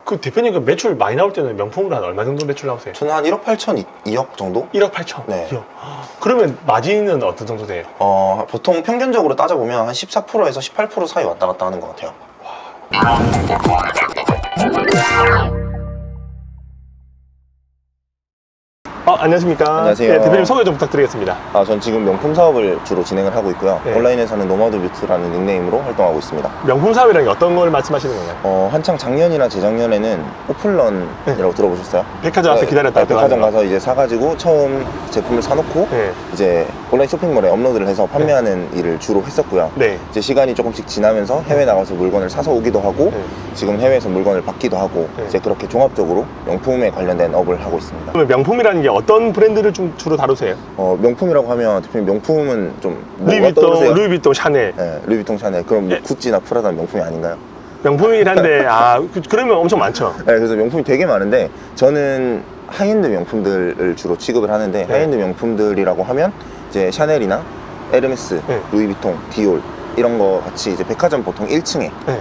그 대표님 그 매출 많이 나올 때는 명품으로 한 얼마 정도 매출 나오세요? 저는 한 1억 8천, 2억 정도? 1억 8천? 네. 2억. 그러면 마진은 어떤 정도 돼요? 보통 평균적으로 따져보면 한 14%에서 18% 사이 왔다 갔다 하는 것 같아요. 안녕하십니까. 안녕하세요. 네, 대표님 소개 좀 부탁드리겠습니다. 전 지금 명품 사업을 주로 진행을 하고 있고요. 네. 온라인에서는 노마드 뷰트라는 닉네임으로 활동하고 있습니다. 명품 사업이라는 게 어떤 걸 말씀하시는 건가요? 한창 작년이나 재작년에는 오픈런이라고 들어보셨어요? 백화점 앞에 기다렸다 했던 백화점 거 가서 이제 사가지고 처음 제품을 사놓고 네. 이제 온라인 쇼핑몰에 업로드를 해서 판매하는 일을 주로 했었고요. 네. 이제 시간이 조금씩 지나면서 해외 나가서 물건을 사서 오기도 하고 네. 지금 해외에서 물건을 받기도 하고 네. 이제 그렇게 종합적으로 명품에 관련된 업을 하고 있습니다. 그러면 명품이라는 게 어떤 브랜드를 좀 주로 다루세요? 명품이라고 하면 대표님 명품은 좀 뭐가 떠오르세요? 루이비통, 샤넬. 네, 루이비통, 샤넬. 그럼 뭐 네. 구찌나 프라다는 명품이 아닌가요? 명품이긴 한데 그러면 엄청 많죠. 네, 그래서 명품이 되게 많은데 저는 하이엔드 명품들을 주로 취급을 하는데 네. 하이엔드 명품들이라고 하면 이제 샤넬이나 에르메스, 네. 루이비통, 디올 이런 거 같이 이제 백화점 보통 1층에 네.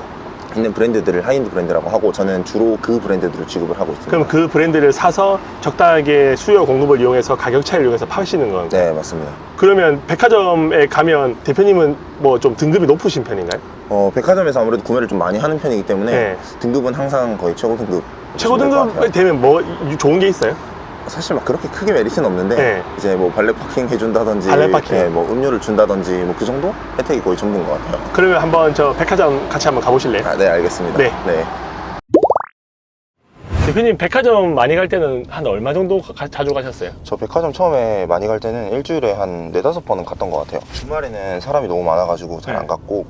있는 브랜드들을 하이엔드 브랜드라고 하고 저는 주로 그 브랜드들을 취급을 하고 있습니다. 그럼 그 브랜드를 사서 적당하게 수요 공급을 이용해서 가격 차이를 이용해서 파시는 건? 네, 맞습니다. 그러면 백화점에 가면 대표님은 뭐 좀 등급이 높으신 편인가요? 백화점에서 아무래도 구매를 좀 많이 하는 편이기 때문에 네. 등급은 항상 거의 최고 등급. 최고 보시면 될것 등급 같아요. 되면 뭐 좋은 게 있어요? 사실 막 그렇게 크게 메리트는 없는데 네. 이제 뭐 발레 파킹 해준다든지 발레 파킹. 네, 뭐 음료를 준다든지 뭐 그 정도 혜택이 거의 전부인 것 같아요. 그러면 한번 저 백화점 같이 한번 가보실래요? 네, 알겠습니다. 네. 네. 대표님 백화점 많이 갈 때는 한 얼마 정도 자주 가셨어요? 저 백화점 처음에 많이 갈 때는 일주일에 한 4-5번은 갔던 것 같아요. 주말에는 사람이 너무 많아가지고 잘 안 네. 갔고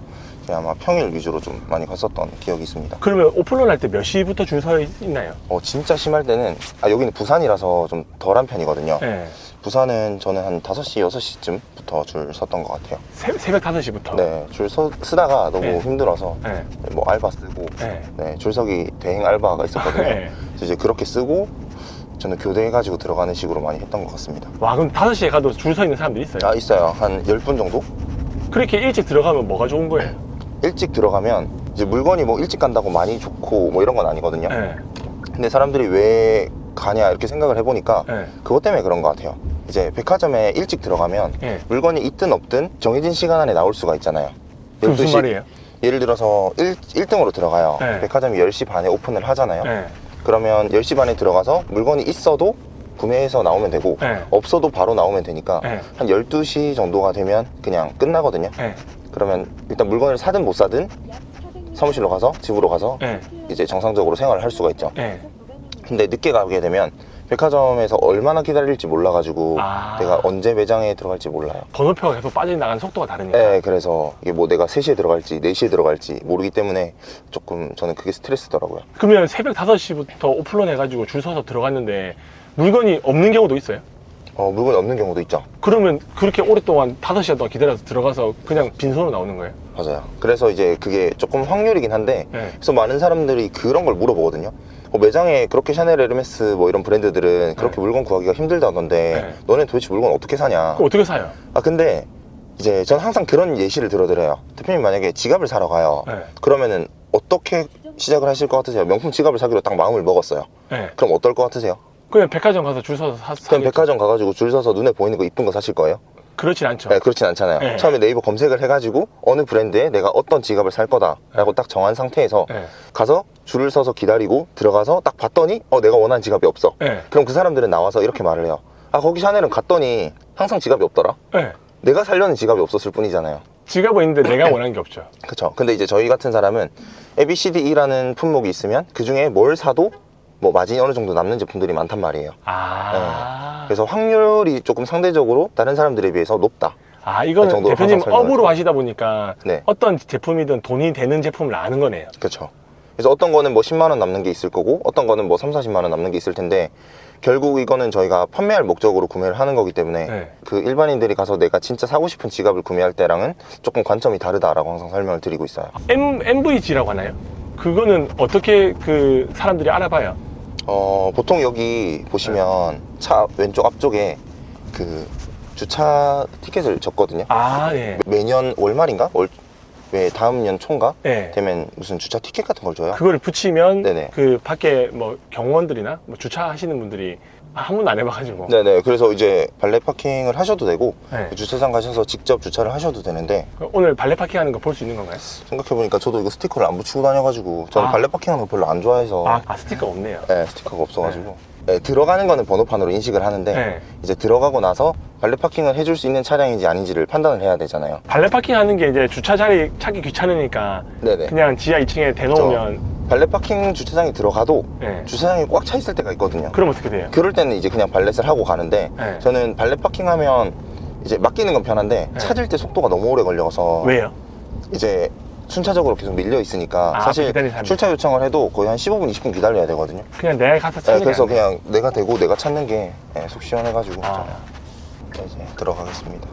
그냥 아마 평일 위주로 좀 많이 갔었던 기억이 있습니다. 그러면 오픈런 할 때 몇 시부터 줄 서 있나요? 진짜 심할 때는 여기는 부산이라서 좀 덜한 편이거든요. 네. 부산은 저는 한 5시, 6시쯤부터 줄 섰던 것 같아요. 새벽 5시부터? 네, 쓰다가 너무 네. 힘들어서 네. 뭐 알바 쓰고 네. 네, 줄서기 대행 알바가 있었거든요. 네. 그래서 이제 그렇게 쓰고 저는 교대해가지고 들어가는 식으로 많이 했던 것 같습니다. 와, 그럼 5시에 가도 줄 서 있는 사람들이 있어요? 있어요. 한 10분 정도? 그렇게 일찍 들어가면 뭐가 좋은 거예요? 일찍 들어가면 이제 물건이 뭐 일찍 간다고 많이 좋고 뭐 이런 건 아니거든요. 네. 근데 사람들이 왜 가냐 이렇게 생각을 해보니까 네. 그것 때문에 그런 것 같아요. 이제 백화점에 일찍 들어가면 네. 물건이 있든 없든 정해진 시간 안에 나올 수가 있잖아요. 그 무슨 12시 말이에요? 예를 들어서 1등으로 들어가요. 네. 백화점이 10시 반에 오픈을 하잖아요. 네. 그러면 10시 반에 들어가서 물건이 있어도 구매해서 나오면 되고 네. 없어도 바로 나오면 되니까 네. 한 12시 정도가 되면 그냥 끝나거든요. 네. 그러면 일단 물건을 사든 못 사든 사무실로 가서 집으로 가서 네. 이제 정상적으로 생활을 할 수가 있죠. 네. 근데 늦게 가게 되면 백화점에서 얼마나 기다릴지 몰라가지고 내가 언제 매장에 들어갈지 몰라요. 번호표가 계속 빠져나가는 속도가 다르니까. 네, 그래서 이게 뭐 내가 3시에 들어갈지 4시에 들어갈지 모르기 때문에 조금 저는 그게 스트레스더라고요. 그러면 새벽 5시부터 오픈런 해가지고 줄 서서 들어갔는데 물건이 없는 경우도 있어요? 물건이 없는 경우도 있죠. 그러면 그렇게 오랫동안 5시간 동안 기다려서 들어가서 그냥 빈손으로 나오는 거예요? 맞아요. 그래서 이제 그게 조금 확률이긴 한데 네. 그래서 많은 사람들이 그런 걸 물어보거든요. 매장에 그렇게 샤넬, 에르메스 뭐 이런 브랜드들은 그렇게 네. 물건 구하기가 힘들다던데 네. 너네 도대체 물건 어떻게 사냐. 그럼 어떻게 사요? 근데 이제 전 항상 그런 예시를 들어드려요. 대표님 만약에 지갑을 사러 가요. 네. 그러면은 어떻게 시작을 하실 것 같으세요? 명품 지갑을 사기로 딱 마음을 먹었어요. 네. 그럼 어떨 것 같으세요? 그냥 백화점 가서 줄 서서 그럼 사겠죠. 백화점 가가지고 줄 서서 눈에 보이는 거 이쁜 거 사실 거예요? 그렇진 않죠. 네, 그렇진 않잖아요. 네. 처음에 네이버 검색을 해가지고 어느 브랜드에 내가 어떤 지갑을 살 거다라고 딱 정한 상태에서 네. 가서 줄을 서서 기다리고 들어가서 딱 봤더니 내가 원하는 지갑이 없어. 네. 그럼 그 사람들은 나와서 이렇게 말을 해요. 거기 샤넬은 갔더니 항상 지갑이 없더라. 네. 내가 살려는 지갑이 없었을 뿐이잖아요. 지갑은 있는데 내가 원하는 게 없죠. 그쵸. 근데 이제 저희 같은 사람은 ABCDE라는 품목이 있으면 그 중에 뭘 사도 뭐 마진이 어느 정도 남는 제품들이 많단 말이에요. 그래서 확률이 조금 상대적으로 다른 사람들에 비해서 높다. 이거는 정도로 대표님 항상 설명을 업으로 해요. 하시다 보니까 네. 어떤 제품이든 돈이 되는 제품을 아는 거네요. 그렇죠. 그래서 어떤 거는 뭐 10만 원 남는 게 있을 거고 어떤 거는 뭐 3, 40만 원 남는 게 있을 텐데 결국 이거는 저희가 판매할 목적으로 구매를 하는 거기 때문에 네. 그 일반인들이 가서 내가 진짜 사고 싶은 지갑을 구매할 때랑은 조금 관점이 다르다라고 항상 설명을 드리고 있어요. MVG라고 하나요? 그거는 어떻게 그 사람들이 알아봐요? 보통 여기 보시면 차 왼쪽 앞쪽에 그 주차 티켓을 적거든요. 예. 매년 월말인가? 왜 다음 년 총각 네. 되면 무슨 주차 티켓 같은 걸 줘요. 그거를 붙이면 네네. 그 밖에 뭐 경호원들이나 뭐 주차하시는 분들이 한 번도 안 해봐가지고. 네네. 그래서 이제 발레 파킹을 하셔도 되고 네. 그 주차장 가셔서 직접 주차를 하셔도 되는데 오늘 발레 파킹하는 거 볼 수 있는 건가요? 생각해보니까 저도 이거 스티커를 안 붙이고 다녀가지고 저는 아. 발레 파킹하는 거 별로 안 좋아해서 스티커 없네요. 네, 스티커가 없어가지고 네, 들어가는 거는 번호판으로 인식을 하는데 네. 이제 들어가고 나서 발레 파킹을 해줄 수 있는 차량인지 아닌지를 판단을 해야 되잖아요. 발레 파킹 하는 게 이제 주차 자리 찾기 귀찮으니까 네네. 그냥 지하 2층에 대놓으면 발레 파킹 주차장에 들어가도 네. 주차장이 꽉 차 있을 때가 있거든요. 그럼 어떻게 돼요? 그럴 때는 이제 그냥 발렛을 하고 가는데 네. 저는 발레 파킹하면 이제 맡기는 건 편한데 네. 찾을 때 속도가 너무 오래 걸려서 왜요? 이제 순차적으로 계속 밀려 있으니까 아, 사실 기다리는 사람이 출차 요청을 해도 거의 한 15분, 20분 기다려야 되거든요. 그냥 내가 가서 네, 찾는 그래서 게 아니에요. 그냥 내가 대고 내가 찾는 게 속 시원해가지고 아. 저는 이제 들어가겠습니다.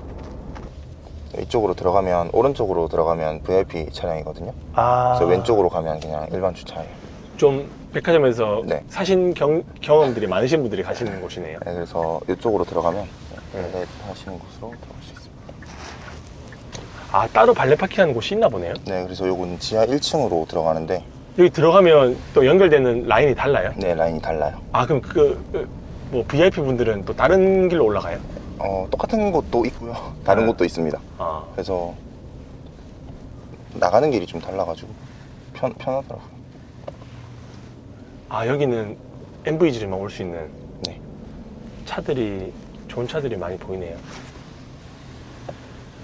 이쪽으로 들어가면 오른쪽으로 들어가면 VIP 차량이거든요. 그래서 왼쪽으로 가면 그냥 일반 주차예요. 좀 백화점에서 네. 사신 경험들이 많으신 분들이 가시는 곳이네요. 네, 그래서 이쪽으로 들어가면 네. 발렛 하시는 곳으로 들어갈 수 있습니다. 따로 발레 파킹 하는 곳이 있나 보네요. 네, 그래서 요건 지하 1층으로 들어가는데 여기 들어가면 또 연결되는 라인이 달라요? 네, 라인이 달라요. 그럼 뭐 VIP 분들은 또 다른 길로 올라가요? 똑같은 곳도 있고요. 다른 네. 곳도 있습니다. 아, 그래서 나가는 길이 좀 달라가지고 편하더라고요. 여기는 MVG로만 올 수 있는 네. 좋은 차들이 많이 보이네요.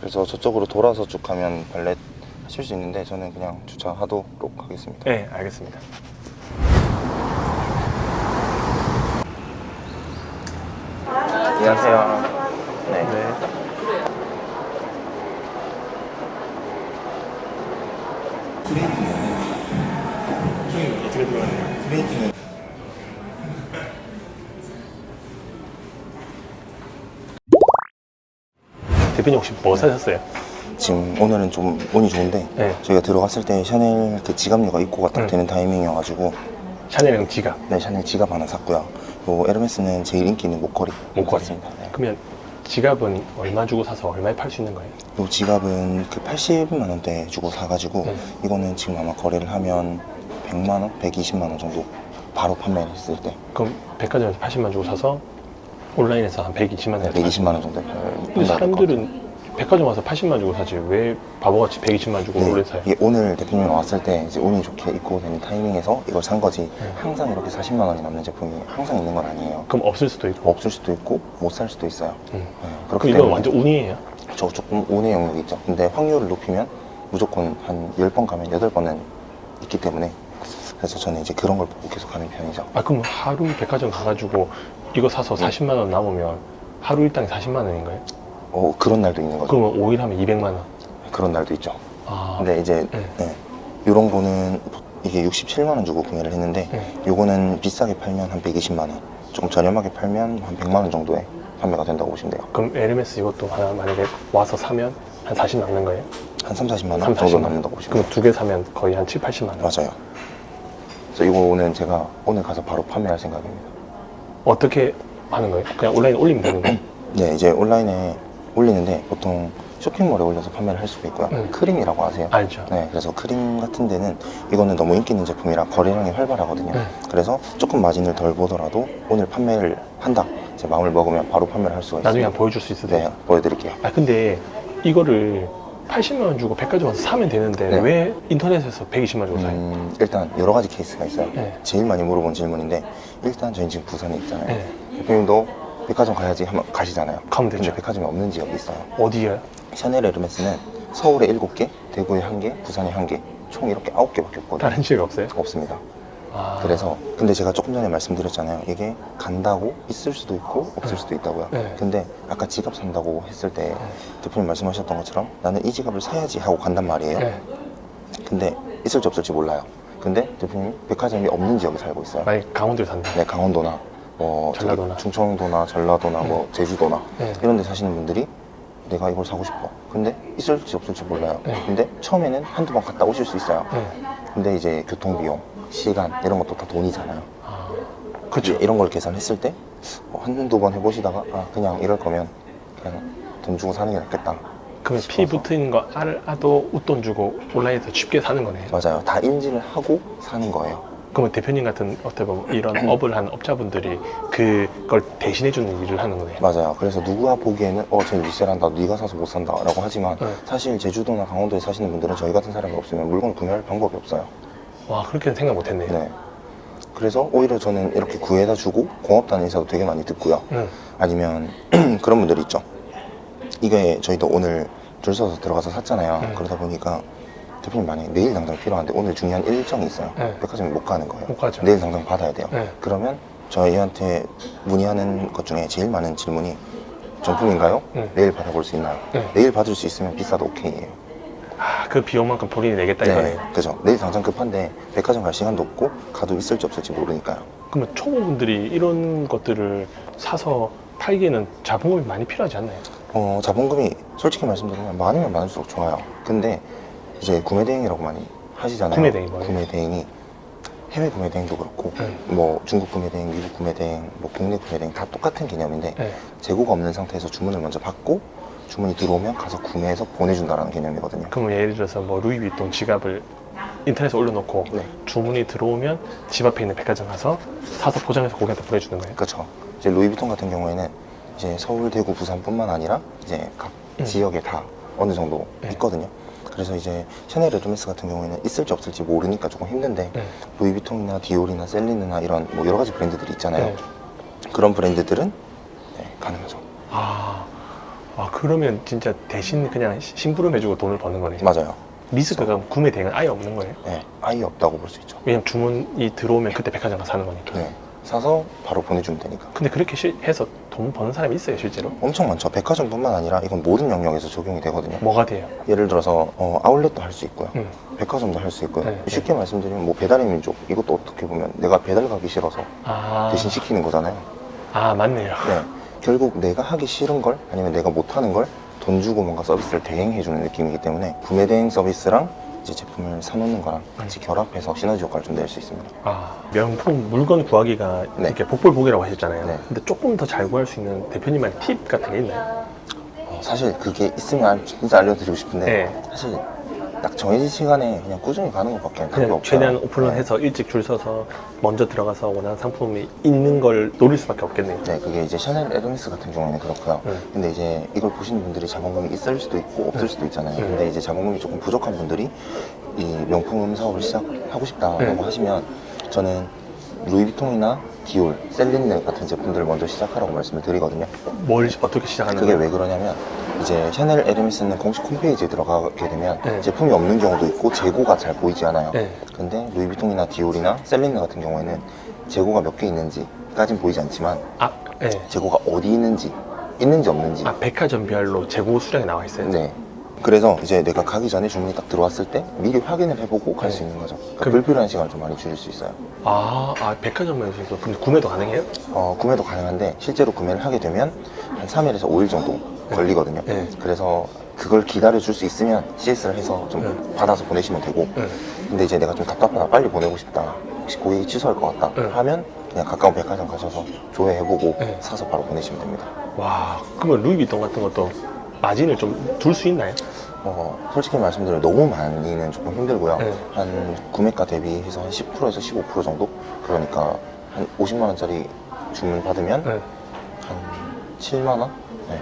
그래서 저쪽으로 돌아서 쭉 가면 발렛 하실 수 있는데 저는 그냥 주차하도록 하겠습니다. 네, 알겠습니다. 안녕하세요. 네. 네. 어떻게 들어가나요? 브레이크는 대표님 혹시 뭐 사셨어요? 지금 오늘은 좀 운이 좋은데 네. 저희가 들어갔을 때 샤넬 그 지갑료가 입고가 딱 응. 되는 타이밍이어가지고 샤넬이랑 지갑. 네, 샤넬 지갑 하나 샀고요. 요 에르메스는 제일 인기 있는 목걸이 목걸이. 샀습니다. 네. 그러면 지갑은 얼마 주고 사서 얼마에 팔 수 있는 거예요? 요 지갑은 그 80만 원대 주고 사가지고 네. 이거는 지금 아마 거래를 하면 100만 원, 120만 원 정도 바로 판매를 했을 때 그럼 백화점에서 80만 주고 사서 온라인에서 한 120만 원. 120만 원 정도 근데 사람들은 백화점 와서 80만 주고 사지 왜 바보같이 120만 주고 오래 사요? 이게 오늘 대표님이 왔을 때 이제 운이 좋게 입고되는 타이밍에서 이걸 산 거지 항상 이렇게 40만 원이 남는 제품이 항상 있는 건 아니에요. 그럼 없을 수도 있고. 없을 수도 있고 못 살 수도 있어요. 네, 그럼 그렇기 이건 때문에 완전 운이에요? 저 조금 운의 영역이 있죠. 근데 확률을 높이면 무조건 한 10번 가면 8번은 있기 때문에 그래서 저는 이제 그런 걸 보고 계속 하는 편이죠. 그럼 하루 백화점 가가지고 이거 사서 40만 원 남으면 하루 일당이 40만 원인가요? 그런 날도 있는 거죠. 그러면 5일 하면 200만 원. 그런 날도 있죠. 아, 근데 이제 네. 이런 거는 이게 67만 원 주고 구매를 했는데 네. 요거는 비싸게 팔면 한 120만 원, 조금 저렴하게 팔면 한 100만 원 정도에 판매가 된다고 보시면 돼요. 그럼 에르메스 이것도 하나 만약에 와서 사면 한 40 남는 거예요? 한 3, 40만 원 3, 정도 40만 남는다고 보시면 그럼 두 개 사면 거의 한 7, 80만 원. 돼요. 맞아요. 그래서 이거는 제가 오늘 가서 바로 판매할 생각입니다. 어떻게 하는 거예요? 그냥 온라인에 올리면 되는 거예요? 네, 이제 온라인에 올리는데 보통 쇼핑몰에 올려서 판매를 할 수도 있고요. 크림이라고 아세요? 알죠. 네, 그래서 크림 같은 데는 이거는 너무 인기 있는 제품이라 거래량이 활발하거든요. 그래서 조금 마진을 덜 보더라도 오늘 판매를 한다. 이제 마음을 먹으면 바로 판매를 할 수가 있어요. 나중에 한번 보여줄 수 있으세요? 네, 보여드릴게요. 근데 이거를 80만 원 주고 백화점 와서 사면 되는데 네. 왜 인터넷에서 120만 원 주고 사요? 일단 여러 가지 케이스가 있어요. 네. 제일 많이 물어본 질문인데 일단 저희 지금 부산에 있잖아요. 네. 대표님도 백화점 가야지 하면 가시잖아요. 가면 근데 되죠. 백화점이 없는 지역이 있어요. 어디에요? 샤넬 에르메스는 서울에 7개, 대구에 1개, 부산에 1개, 총 이렇게 9개밖에 없거든요. 다른 지역 없어요? 없습니다. 아, 그래서 근데 제가 조금 전에 말씀드렸잖아요. 이게 간다고 있을 수도 있고 없을 수도 있다고요. 네. 근데 아까 지갑 산다고 했을 때 대표님 말씀하셨던 것처럼 나는 이 지갑을 사야지 하고 간단 말이에요. 네. 근데 있을지 없을지 몰라요. 근데 대표님이 백화점이 없는 지역에 살고 있어요. 만약 강원도에 산다. 네, 강원도나 뭐 저기 전라도나. 충청도나 전라도나 뭐 제주도나 네. 이런 데 사시는 분들이 내가 이걸 사고 싶어. 근데 있을지 없을지 몰라요. 네. 근데 처음에는 한두 번 갔다 오실 수 있어요. 네. 근데 이제 교통비용, 시간 이런 것도 다 돈이잖아요. 그렇죠. 이런 걸 계산했을 때 한두 번 해보시다가 그냥 이럴 거면 그냥 돈 주고 사는 게 낫겠다. 그러면 피 붙은 거 알아도 웃돈 주고 온라인에서 쉽게 사는 거네. 맞아요. 다 인지를 하고 사는 거예요. 그러면 대표님 같은 어떻게 보면 이런 업을 하는 업자분들이 그걸 대신해주는 일을 하는 거네. 맞아요. 그래서 누가 보기에는 쟤 리셀한다, 네가 사서 못 산다 라고 하지만 네. 사실 제주도나 강원도에 사시는 분들은 저희 같은 사람이 없으면 물건을 구매할 방법이 없어요. 와, 그렇게는 생각 못 했네. 네. 그래서 오히려 저는 이렇게 구해다 주고 고맙다는 인사도 되게 많이 듣고요. 아니면 그런 분들이 있죠. 이게 저희도 오늘 줄 서서 들어가서 샀잖아요. 그러다 보니까 대표님 만약에 내일 당장 필요한데 오늘 중요한 일정이 있어요. 네. 백화점에 못 가는 거예요. 못 가죠. 내일 당장 받아야 돼요. 네. 그러면 저희한테 문의하는 것 중에 제일 많은 질문이 정품인가요? 네. 내일 받아볼 수 있나요? 네. 내일 받을 수 있으면 비싸도 오케이예요. 아, 그 비용만큼 본인이 내겠다 이거네. 그죠. 내일 당장 급한데 백화점 갈 시간도 없고 가도 있을지 없을지 모르니까요. 그러면 초보분들이 이런 것들을 사서 팔기에는 자본금이 많이 필요하지 않나요? 자본금이 솔직히 말씀드리면 많으면 많을수록 좋아요. 근데 이제 구매 대행이라고 많이 하시잖아요. 구매 대행이 뭐예요? 구매 대행이 해외 구매 대행도 그렇고 뭐 중국 구매 대행, 미국 구매 대행, 뭐 국내 구매 대행 다 똑같은 개념인데 네. 재고가 없는 상태에서 주문을 먼저 받고 주문이 들어오면 가서 구매해서 보내준다라는 개념이거든요. 그러면 예를 들어서 뭐 루이비통 지갑을 인터넷에 올려놓고 네. 주문이 들어오면 집 앞에 있는 백화점 가서 사서 포장해서 고객한테 보내주는 거예요? 그렇죠. 이제 루이비통 같은 경우에는 이제 서울, 대구, 부산뿐만 아니라 이제 각 지역에 다 어느 정도 있거든요. 그래서 이제 샤넬 에르메스 같은 경우에는 있을지 없을지 모르니까 조금 힘든데 루이비통이나 디올이나 셀린느나 이런 뭐 여러 가지 브랜드들이 있잖아요. 그런 브랜드들은 가능하죠. 그러면 진짜 대신 그냥 심부름 해주고 돈을 버는 거네. 맞아요. 리스크가 구매 대행은 아예 없는 거예요? 네, 아예 없다고 볼 수 있죠. 왜냐면 주문이 들어오면 그때 백화점 가서 사는 거니까. 네, 사서 바로 보내주면 되니까. 근데 그렇게 해서 돈 버는 사람이 있어요, 실제로? 엄청 많죠. 백화점뿐만 아니라 이건 모든 영역에서 적용이 되거든요. 뭐가 돼요? 예를 들어서 아울렛도 할 수 있고요. 응. 백화점도 할 수 있고요. 네. 쉽게 말씀드리면 뭐 배달의 민족 이것도 어떻게 보면 내가 배달 가기 싫어서 대신 시키는 거잖아요. 맞네요. 네, 결국 내가 하기 싫은 걸 아니면 내가 못하는 걸 돈 주고 뭔가 서비스를 대행해주는 느낌이기 때문에 구매 대행 서비스랑 이제 제품을 사놓는 거랑 같이 결합해서 시너지 효과를 좀 낼 수 있습니다. 명품 물건 구하기가 네. 이렇게 복불복이라고 하셨잖아요. 네. 근데 조금 더 잘 구할 수 있는 대표님만의 팁 같은 게 있나요? 사실 그게 있으면 진짜 알려드리고 싶은데 네. 사실 딱 정해진 시간에 그냥 꾸준히 가는 것밖에 답이 그냥 없어요. 최대한 오픈런해서 일찍 줄 서서 먼저 들어가서 원하는 상품이 있는 걸 노릴 수밖에 없겠네요. 네, 그게 이제 샤넬 에르메스 같은 경우에는 그렇고요. 근데 이제 이걸 보시는 분들이 자본금이 있을 수도 있고 없을 수도 있잖아요. 근데 이제 자본금이 조금 부족한 분들이 이 명품 사업을 시작하고 싶다라고 하시면 저는 루이비통이나 디올, 셀린느 같은 제품들을 먼저 시작하라고 말씀을 드리거든요. 뭘 어떻게 시작하는 그게 거예요? 왜 그러냐면 이제 샤넬 에르메스는 공식 홈페이지에 들어가게 되면 제품이 없는 경우도 있고 재고가 잘 보이지 않아요. 근데 루이비통이나 디올이나 셀린느 같은 경우에는 재고가 몇 개 있는지까진 보이지 않지만 재고가 어디 있는지 없는지 백화점별로 재고 수량이 나와 있어요? 네. 그래서 이제 내가 가기 전에 주문이 딱 들어왔을 때 미리 확인을 해보고 갈 수 있는 거죠. 그러니까 불필요한 시간을 좀 많이 줄일 수 있어요. 백화점에서 근데 구매도 가능해요? 구매도 가능한데 실제로 구매를 하게 되면 한 3일에서 5일 정도 걸리거든요. 그래서 그걸 기다려줄 수 있으면 CS를 해서 좀 받아서 보내시면 되고 근데 이제 내가 좀 답답하다 빨리 보내고 싶다 혹시 고객이 취소할 것 같다 하면 그냥 가까운 백화점 가셔서 조회해보고 사서 바로 보내시면 됩니다. 와, 그러면 루이비통 같은 것도 마진을 좀 둘 수 있나요? 솔직히 말씀드리면 너무 많이는 조금 힘들고요. 한 구매가 대비해서 한 10%에서 15% 정도? 그러니까 한 50만 원짜리 주문 받으면 한 7만 원? 네.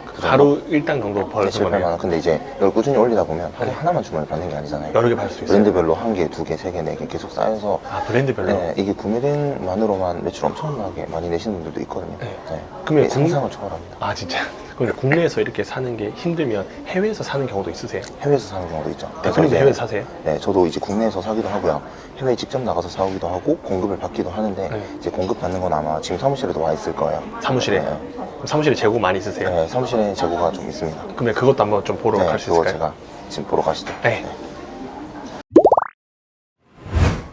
그 정도? 하루 일당 정도 벌는 7, 8만 거네요. 원. 근데 이제 이걸 꾸준히 올리다 보면 하루에 하나만 주문을 받는 게 아니잖아요. 여러 개 받을 수 있어요. 브랜드별로 한 개, 두 개, 세 개, 네 개 계속 쌓여서 브랜드별로? 네, 이게 구매된만으로만 매출 엄청나게 많이 내시는 분들도 있거든요. 그러면 이게 상상을 초월합니다. 진짜? 근데 국내에서 이렇게 사는 게 힘들면 해외에서 사는 경우도 있으세요? 해외에서 사는 경우도 있죠. 대표님도 이제- 해외에서 사세요? 네, 저도 이제 국내에서 사기도 하고요. 해외에 직접 나가서 사오기도 하고 공급을 받기도 하는데 이제 공급 받는 건 아마 지금 사무실에도 와 있을 거예요. 사무실에? 네, 그럼 사무실에 재고 많이 있으세요? 네, 사무실에 재고가 좀 있습니다. 그러면 그것도 한번 좀 보러 갈 수 그거 있을까요? 제가 지금 보러 가시죠. 네.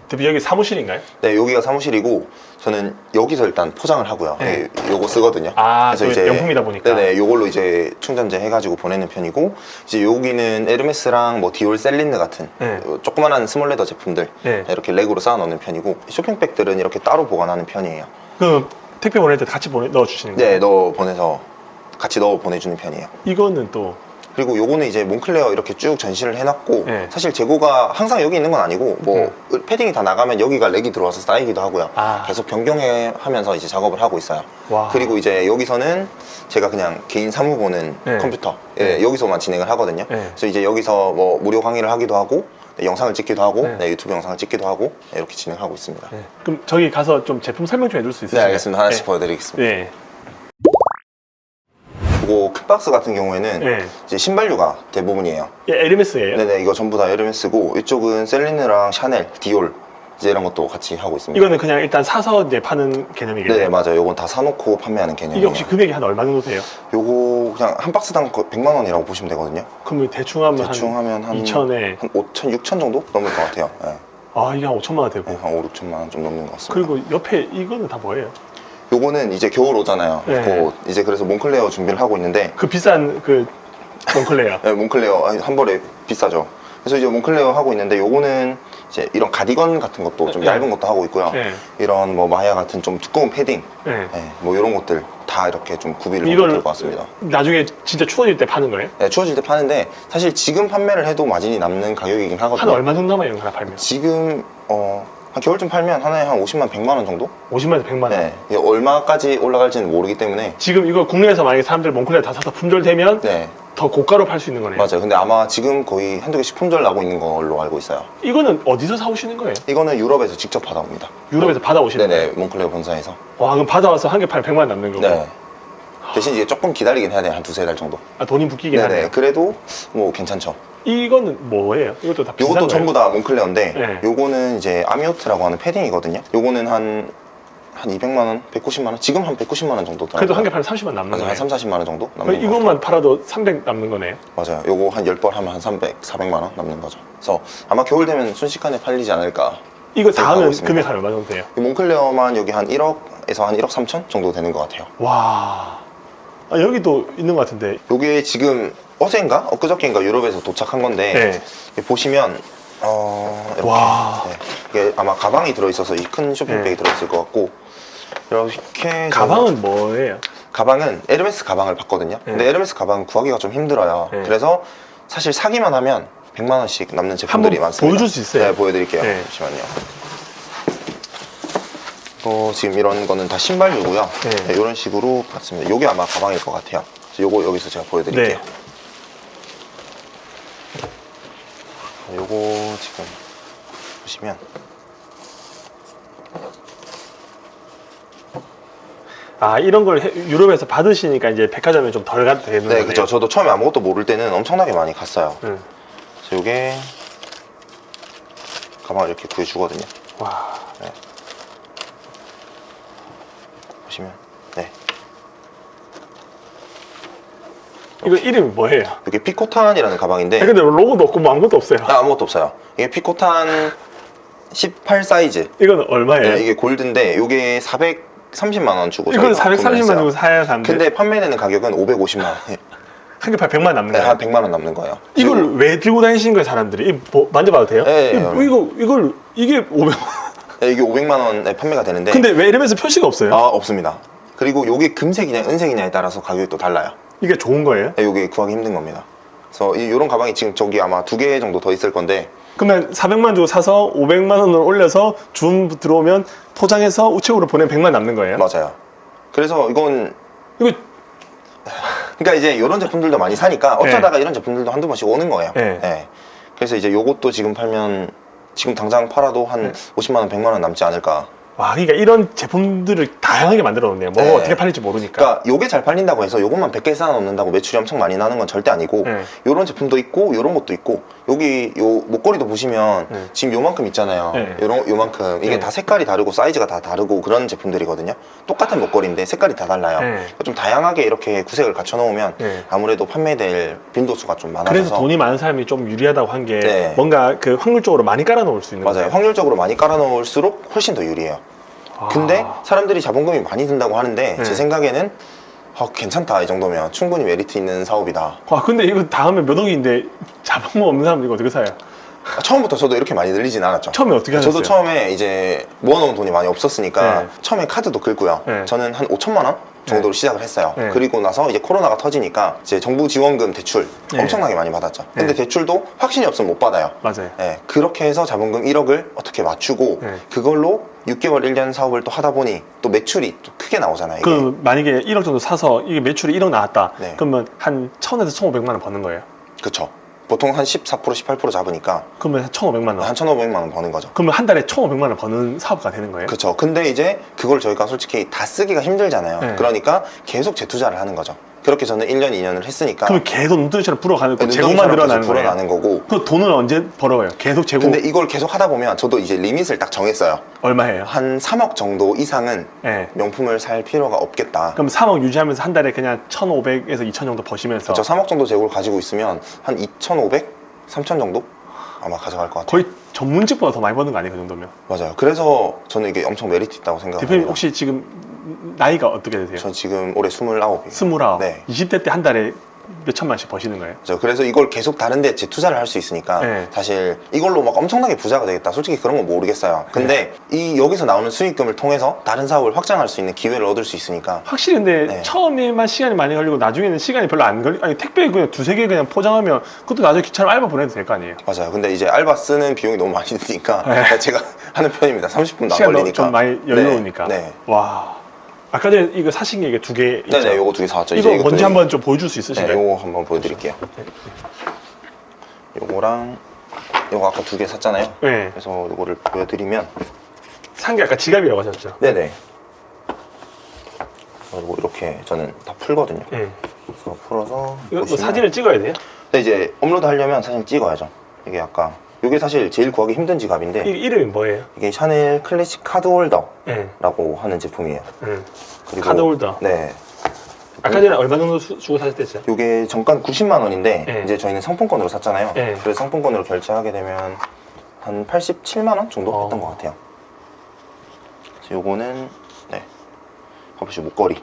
대표 여기 사무실인가요? 네, 여기가 사무실이고 저는 여기서 일단 포장을 하고요. 네. 요거 쓰거든요. 그 명품이다 보니까. 네네, 요걸로 이제 충전재 해가지고 보내는 편이고 이제 여기는 에르메스랑 뭐 디올, 셀린느 같은 조그만한 스몰레더 제품들 이렇게 렉으로 쌓아 놓는 편이고 쇼핑백들은 이렇게 따로 보관하는 편이에요. 그 택배 보낼 때 같이 넣어주시는 거예요? 네, 같이 넣어 보내주는 편이에요. 이거는 또 그리고 요거는 이제 몬클레어 이렇게 쭉 전시를 해놨고 네. 사실 재고가 항상 여기 있는 건 아니고 뭐 패딩이 다 나가면 여기가 렉이 들어와서 쌓이기도 하고요. 계속 변경해 하면서 이제 작업을 하고 있어요. 와. 그리고 이제 여기서는 제가 그냥 개인 사무 보는 네. 컴퓨터 여기서만 진행을 하거든요. 그래서 이제 여기서 뭐 무료 강의를 하기도 하고 영상을 찍기도 하고 유튜브 영상을 찍기도 하고 이렇게 진행하고 있습니다. 그럼 저기 가서 좀 제품 설명 좀 해줄 수 있으세요? 네, 알겠습니다. 하나씩 보여드리겠습니다. 네. 그리고 큰 박스 같은 경우에는 이제 신발류가 대부분이에요. 에르메스예요? 네네, 이거 전부 다 에르메스고 이쪽은 셀린느랑 샤넬, 디올 이제 이런 것도 같이 하고 있습니다. 이거는 그냥 일단 사서 이제 파는 개념이겠네요? 네, 맞아요. 요건 다 사놓고 판매하는 개념이에요. 이게 혹시 금액이 한 얼마 정도 돼요? 요거 그냥 한 박스당 100만 원이라고 보시면 되거든요. 그럼 대충 하면 대충 하면 한 2천에 한 5천, 6천 정도 넘을 것 같아요. 네. 아 이게 한 5천만 원 되고 한 5, 6천만 원 좀 넘는 것 같습니다. 그리고 옆에 이거는 다 뭐예요? 요거는 이제 겨울 오잖아요. 네. 곧 이제 그래서 몬클레어 준비를 하고 있는데 그 비싼 그 몬클레어 네, 몬클레어 한 벌에 비싸죠. 그래서 이제 몬클레어 하고 있는데 요거는 이제 이런 가디건 같은 것도 좀 얇은 것도 하고 있고요. 이런 뭐 마야 같은 좀 두꺼운 패딩, 뭐 이런 것들 다 이렇게 좀 구비를 해놓을 것 같습니다. 나중에 진짜 추워질 때 파는 거예요? 네, 추워질 때 파는데 사실 지금 판매를 해도 마진이 남는 가격이긴 하거든요. 한 얼마 정도만 이런 거 하나 팔면? 지금 한 겨울쯤 팔면 하나에 한 50만, 100만 원 정도? 50만에서 100만 원? 네, 이게 얼마까지 올라갈지는 모르기 때문에 지금 이거 국내에서 만약에 사람들 몬클레어 다 사서 품절되면 네, 더 고가로 팔 수 있는 거네요? 맞아요. 근데 아마 지금 거의 한두 개씩 품절 나고 있는 걸로 알고 있어요. 이거는 어디서 사오시는 거예요? 이거는 유럽에서 직접 받아옵니다. 유럽에서 받아오시는 네네, 거예요? 몬클레어 본사에서. 와 그럼 받아와서 한 개 팔면 100만 원 남는 거고? 네. 대신 이제 조금 기다리긴 해야 돼요. 한 두세 달 정도. 아 돈이 묶이긴 네네. 하네요. 그래도 뭐 괜찮죠. 이거는 뭐예요? 이것도 다 비싼 요것도 거예요? 전부 다 몬클레어인데 네. 요거는 이제 아미오트라고 하는 패딩이거든요. 요거는 한 200만 원, 190만 원? 지금 한 190만 원 정도 들어요. 그래도 한 개 팔면 30만 원 남는 맞아요. 거예요? 한 3, 40만 원 정도 그럼 남는 거 이것만 팔아도 300 남는 거네요? 맞아요. 요거 한 10벌 하면 한 300, 400만 원 남는 거죠. 그래서 아마 겨울 되면 순식간에 팔리지 않을까. 이거 다 생각하고 하면 있습니다. 금액 한 얼마 정도 돼요? 이 몬클레어만 여기 한 1억에서 한 1억 3천 정도 되는 것 같아요. 와 여기도 있는 것 같은데 요게 지금 어제인가? 엊그저께인가 유럽에서 도착한 건데 여기 보시면 이렇게 와. 이게 아마 가방이 들어있어서 이 큰 쇼핑백이 들어있을 것 같고 이렇게 해서 가방은 뭐예요? 가방은 에르메스 가방을 봤거든요. 근데 에르메스 가방 구하기가 좀 힘들어요. 그래서 사실 사기만 하면 100만 원씩 남는 제품들이 한번 많습니다. 보여줄 수 있어요? 네, 보여드릴게요. 잠시만요. 지금 이런 거는 다 신발류고요. 네, 이런 식으로 봤습니다. 요게 아마 가방일 것 같아요. 그래서 요거 여기서 제가 보여드릴게요. 요거 지금 보시면 아 이런 걸 유럽에서 받으시니까 이제 백화점에 좀 덜 가도 되는 거네요? 네, 그렇죠. 저도 처음에 아무것도 모를 때는 엄청나게 많이 갔어요. 그래서 요게 가방을 이렇게 구해주거든요. 와. 네. 보시면 네. 이거 이름이 뭐예요? 이게 피코탄이라는 가방인데 근데 로고도 없고 뭐 아무것도 없어요. 아무것도 없어요. 이게 피코탄 18 사이즈. 이거는 얼마예요? 네, 이게 골드인데 이게 430만 원 주고 이건 저희가 430만 원 주고 사야 사는데 근데 판매되는 가격은 550만 원. 한 개 팔 100만 원 남는 네, 거예요? 한 100만 원 남는 거예요. 이걸 왜 들고 다니시는 거예요 사람들이? 만져봐도 돼요? 네, 이게 500만 원. 네, 이게 500만 원에 판매가 되는데 근데 왜 이러면서 표시가 없어요? 없습니다. 그리고 이게 금색이냐 은색이냐에 따라서 가격이 또 달라요. 이게 좋은 거예요? 네, 이게 구하기 힘든 겁니다. 그래서 이런 가방이 지금 저기 아마 2개 정도 더 있을 건데 그러면 400만 주고 사서 500만 원을 올려서 줌 들어오면 포장해서 우체국으로 보내면 100만 남는 거예요? 맞아요. 그래서 이건 이거 그러니까 이제 이런 제품들도 많이 사니까 어쩌다가 이런 제품들도 한두 번씩 오는 거예요. 네. 그래서 이제 요것도 지금 팔면 지금 당장 팔아도 한 50만 원, 100만 원 남지 않을까. 와, 그러니까 이런 제품들을 다양하게 만들어 놓네요. 뭐가 어떻게 팔릴지 모르니까. 그러니까 요게 잘 팔린다고 해서 요것만 100개 쌓아 놓는다고 매출이 엄청 많이 나는 건 절대 아니고 요런 제품도 있고 요런 것도 있고 여기 요 목걸이도 보시면 지금 요만큼 있잖아요. 요만큼 이게 다 색깔이 다르고 사이즈가 다 다르고 그런 제품들이거든요. 똑같은 목걸이인데 색깔이 다 달라요. 그러니까 좀 다양하게 이렇게 구색을 갖춰 놓으면 아무래도 판매될 빈도수가 좀 많아서 그래서 돈이 많은 사람이 좀 유리하다고 한 게 뭔가 그 확률적으로 많이 깔아 놓을 수 있는 맞아요. 거예요. 확률적으로 많이 깔아 놓을수록 훨씬 더 유리해요. 근데 사람들이 자본금이 많이 든다고 하는데 제 생각에는 괜찮다 이 정도면 충분히 메리트 있는 사업이다. 와, 근데 이거 다음에 몇 억인데 자본금 없는 사람들 이거 어떻게 사요? 처음부터 저도 이렇게 많이 늘리진 않았죠. 처음에 어떻게 하셨어요? 저도 처음에 이제 모아놓은 돈이 많이 없었으니까 처음에 카드도 긁고요. 저는 한 5천만 원 정도로 시작을 했어요. 네. 그리고 나서 이제 코로나가 터지니까 이제 정부 지원금 대출 네. 엄청나게 많이 받았죠. 근데 네. 대출도 확신이 없으면 못 받아요. 맞아요. 네, 그렇게 해서 자본금 1억을 어떻게 맞추고 네. 그걸로 6개월 1년 사업을 또 하다 보니 또 매출이 또 크게 나오잖아요. 이게. 그 만약에 1억 정도 사서 이게 매출이 1억 나왔다. 네. 그러면 한 1,000에서 1,500만 원 버는 거예요. 그쵸. 보통 한 14% 18% 잡으니까 그러면 한 1,500만 원. 한 1,500만 원 버는 거죠. 그러면 한 달에 1,500만 원 버는 사업가 되는 거예요? 그쵸. 근데 이제 그걸 저희가 솔직히 다 쓰기가 힘들잖아요. 네. 그러니까 계속 재투자를 하는 거죠. 그렇게 저는 1년, 2년을 했으니까. 그러면 계속 눈덩이처럼 불어가는 거, 재고만 눈덩이처럼 늘어나는 계속 거예요? 불어나는 거고. 그 돈을 언제 벌어요? 계속 재고 근데 이걸 계속 하다 보면 저도 이제 리밋을 딱 정했어요. 얼마 해요? 한 3억 정도 이상은 네. 명품을 살 필요가 없겠다. 그럼 3억 유지하면서 한 달에 그냥 1,500에서 2,000 정도 버시면서 저 3억 정도 재고를 가지고 있으면 한 2,500? 3,000 정도? 아마 가져갈 것 같아요. 거의 전문직보다 더 많이 버는 거 아니에요? 그 정도면? 맞아요. 그래서 저는 이게 엄청 메리트 있다고 생각합니다. 대표님 혹시 지금 나이가 어떻게 되세요? 저 지금 올해 29이에요. 29. 네. 20대 때 한 달에 몇 천만씩 버시는 거예요? 그래서 이걸 계속 다른 데 재투자를 할 수 있으니까 네. 사실 이걸로 막 엄청나게 부자가 되겠다. 솔직히 그런 건 모르겠어요. 근데 이 여기서 나오는 수익금을 통해서 다른 사업을 확장할 수 있는 기회를 얻을 수 있으니까 확실히 근데 네. 처음에만 시간이 많이 걸리고 나중에는 시간이 별로 안 걸리 아니 택배 그냥 두세 개 그냥 포장하면 그것도 나중에 귀찮으면 알바 보내도 될 거 아니에요? 맞아요. 근데 이제 알바 쓰는 비용이 너무 많이 드니까 네. 제가 하는 편입니다. 30분도 안 시간 걸리니까. 좀 많이 여유로우니까. 네. 와. 아까 전에 이거 사신 게 이게 두 개 있죠? 네네, 요거 두 개 사왔죠. 이거 이것도 뭔지 이제- 한번 좀 보여줄 수 네, 있으신가요? 요거 한번 보여드릴게요. 요거랑 요거 아까 두 개 샀잖아요. 네. 그래서 요거를 보여드리면 산 게 아까 지갑이라고 하셨죠? 네네. 그리고 이렇게 저는 다 풀거든요. 네. 그래서 풀어서 이거 뭐 보시면- 사진을 찍어야 돼요? 근데 이제 업로드 하려면 사진 찍어야죠. 이게 아까 이게 사실 제일 구하기 힘든 지갑인데 이 이름이 뭐예요? 이게 샤넬 클래식 카드 홀더라고 네. 하는 제품이에요. 네. 그리고 카드 홀더. 네. 아까 전에 얼마 정도 주고 사실 때 했어요? 이게 정가 90만 원인데 네. 이제 저희는 상품권으로 샀잖아요. 네. 그래서 상품권으로 결제하게 되면 한 87만 원 정도 했던 것 같아요. 그래서 요거는 네. 커피숍 목걸이.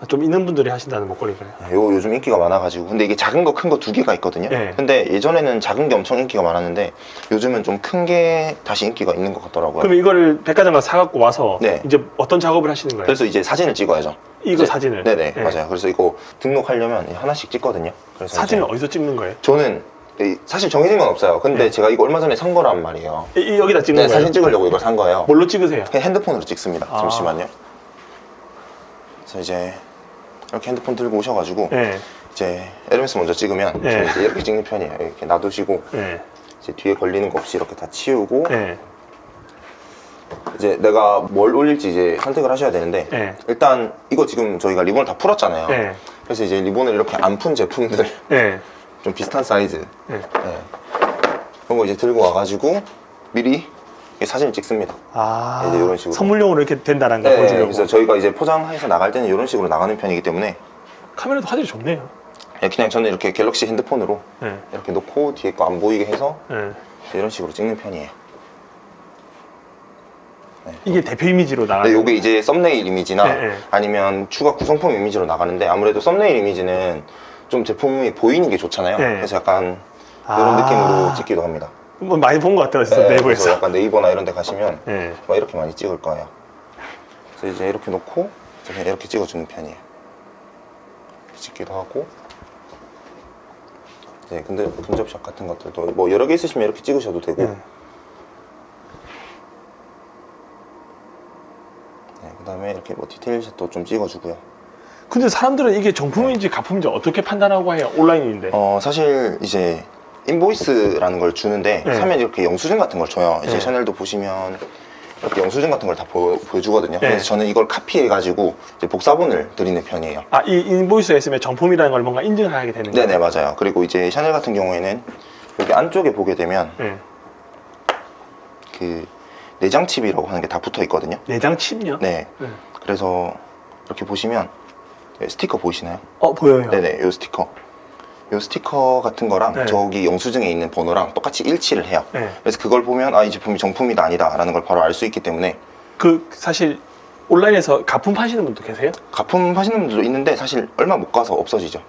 좀 있는 분들이 하신다는 목걸이가요. 요 요즘 인기가 많아가지고 근데 이게 작은 거 큰 거 두 개가 있거든요. 네. 근데 예전에는 작은 게 엄청 인기가 많았는데 요즘은 좀 큰 게 다시 인기가 있는 것 같더라고요. 그럼 이거를 백화점 가서 사갖고 와서 네. 이제 어떤 작업을 하시는 거예요? 그래서 이제 사진을 찍어야죠. 이거 이제- 사진을? 네네 네. 맞아요. 그래서 이거 등록하려면 하나씩 찍거든요. 그래서 사진을 이제 어디서 찍는 거예요? 저는 사실 정해진 건 없어요. 근데 네. 제가 이거 얼마 전에 산 거란 말이에요. 여기다 찍는 네, 거예요? 사진 찍으려고 이걸 산 거예요. 뭘로 찍으세요? 그냥 핸드폰으로 찍습니다. 아. 잠시만요. 그래서 이제 이렇게 핸드폰 들고 오셔가지고 네. 이제 에르메스 먼저 찍으면 네. 저는 이제 이렇게 찍는 편이에요. 이렇게 놔두시고 네. 이제 뒤에 걸리는 거 없이 이렇게 다 치우고 네. 이제 내가 뭘 올릴지 이제 선택을 하셔야 되는데 네. 일단 이거 지금 저희가 리본을 다 풀었잖아요. 네. 그래서 이제 리본을 이렇게 안 푼 제품들 네. 좀 비슷한 사이즈 네. 네. 그런 거 이제 들고 와가지고 미리 사진을 찍습니다. 아, 이제 이런 식으로. 선물용으로 이렇게 된다는 거 네, 보여주려고. 그래서 저희가 이제 포장해서 나갈 때는 이런 식으로 나가는 편이기 때문에 카메라도 화질이 좋네요. 그냥 저는 이렇게 갤럭시 핸드폰으로 네. 이렇게 놓고 뒤에 거 안 보이게 해서 네. 이런 식으로 찍는 편이에요. 이게 대표 이미지로 나가는 네, 요게 이제 썸네일 이미지나 네, 네. 아니면 추가 구성품 이미지로 나가는데 아무래도 썸네일 이미지는 좀 제품이 보이는 게 좋잖아요. 네. 그래서 약간 아. 이런 느낌으로 찍기도 합니다. 뭐 많이 본 것 같아요. 진짜 네, 그래서 내부에서. 약간 네이버나 이런 데 가시면 네. 막 이렇게 많이 찍을 거예요. 그래서 이제 이렇게 놓고 그냥 이렇게 찍어주는 편이에요. 찍기도 하고 네, 근데 근접샷 같은 것들도 뭐 여러 개 있으시면 이렇게 찍으셔도 되고 네. 네, 그 다음에 이렇게 뭐 디테일샷도 좀 찍어주고요. 근데 사람들은 이게 정품인지 가품인지 어떻게 판단하고 해요? 온라인인데. 사실 이제 인보이스라는 걸 주는데 네. 사면 이렇게 영수증 같은 걸 줘요. 이제 네. 샤넬도 보시면 이렇게 영수증 같은 걸 다 보여주거든요. 네. 그래서 저는 이걸 카피해가지고 이제 복사본을 드리는 편이에요. 아, 이 인보이스에 있으면 정품이라는 걸 뭔가 인증을 하게 되는 거예요? 네네 맞아요. 그리고 이제 샤넬 같은 경우에는 여기 안쪽에 보게 되면 네. 그 내장 칩이라고 하는 게 다 붙어 있거든요. 내장 칩요? 네. 네. 그래서 이렇게 보시면 스티커 보이시나요? 보여요. 네네, 요 스티커. 요 스티커 같은 거랑 네. 저기 영수증에 있는 번호랑 똑같이 일치를 해요. 네. 그래서 그걸 보면 아, 이 제품이 정품이다 아니다 라는 걸 바로 알 수 있기 때문에 사실 온라인에서 가품 파시는 분도 계세요? 가품 하시는 분들도 있는데 사실 얼마 못 가서 없어지죠.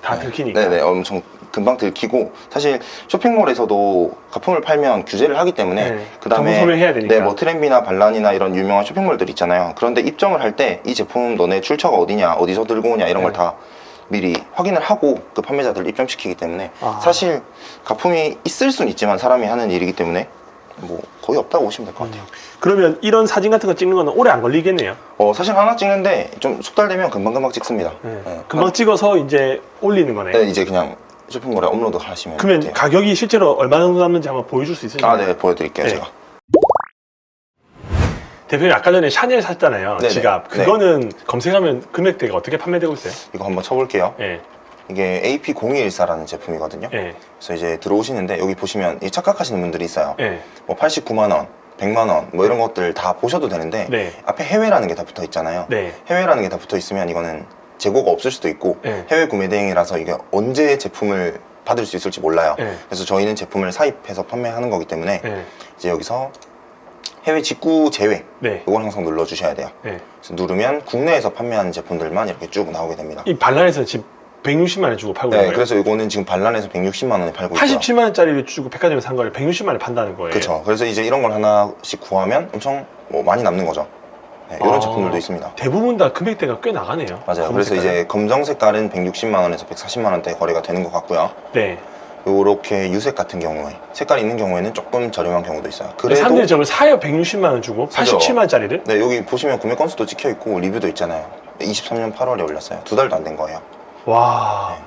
다 네. 들키니까. 네네, 엄청 금방 들키고, 사실 쇼핑몰에서도 가품을 팔면 규제를 하기 때문에 네. 그다음에 정보 소명해야 되니까. 네, 뭐 트렌비나 발란이나 이런 유명한 쇼핑몰들 있잖아요. 그런데 입점을 할 때 이 제품 너네 출처가 어디냐, 어디서 들고 오냐 이런 네. 걸 다 미리 확인을 하고 그 판매자들을 입점시키기 때문에 아. 사실 가품이 있을 수는 있지만 사람이 하는 일이기 때문에 뭐 거의 없다고 보시면 될 것 같아요. 그러면 이런 사진 같은 거 찍는 거는 오래 안 걸리겠네요. 사실 하나 찍는데 좀 숙달되면 금방금방 찍습니다. 네. 네. 금방 찍어서 이제 올리는 거네. 네, 이제 그냥 쇼핑몰에 업로드 하시면 그러면 돼요. 가격이 실제로 얼마 정도 남는지 한번 보여줄 수 있으신가요? 아, 네, 보여드릴게요. 네. 제가. 대표님 아까 전에 샤넬 샀잖아요. 네네. 지갑. 네. 그거는 검색하면 금액대가 어떻게 판매되고 있어요? 이거 한번 쳐볼게요. 예. 이게 AP0214라는 제품이거든요. 예. 그래서 이제 들어오시는데 여기 보시면 이 착각하시는 분들이 있어요. 예. 뭐 89만 원, 100만 원, 뭐 이런 것들 다 보셔도 되는데 네. 앞에 해외라는 게 다 붙어 있잖아요. 네. 해외라는 게 다 붙어 있으면 이거는 재고가 없을 수도 있고 네. 해외 구매 대행이라서 이게 언제 제품을 받을 수 있을지 몰라요. 네. 그래서 저희는 제품을 사입해서 판매하는 거기 때문에 예. 이제 여기서 해외 직구 제외 네. 이걸 항상 눌러주셔야 돼요. 예. 그래서 누르면 국내에서 판매하는 제품들만 이렇게 쭉 나오게 됩니다. 이 발란에서 지금 160만 원 주고 팔고 네, 있는 거예요. 그래서 이거는 지금 반란에서 160만 원에 팔고 있고요. 87만 원짜리를 주고 백화점에 산 걸 160만 원에 판다는 거예요. 그렇죠. 그래서 이제 이런 걸 하나씩 구하면 엄청 뭐 많이 남는 거죠. 네, 이런 아. 제품들도 있습니다. 대부분 다 금액대가 꽤 나가네요. 맞아요. 검은 그래서 색깔은. 이제 검정 색깔은 160만 원에서 140만 원대 거래가 되는 것 같고요. 네. 요렇게 유색 같은 경우에 색깔이 있는 경우에는 조금 저렴한 경우도 있어요. 그래도 사람들이 저걸 사요 160만 원 주고 사죠. 87만 원짜리를? 네, 여기 보시면 구매 건수도 찍혀 있고 리뷰도 있잖아요. 23년 8월에 올렸어요. 2달도 안 된 거예요. 와. 네.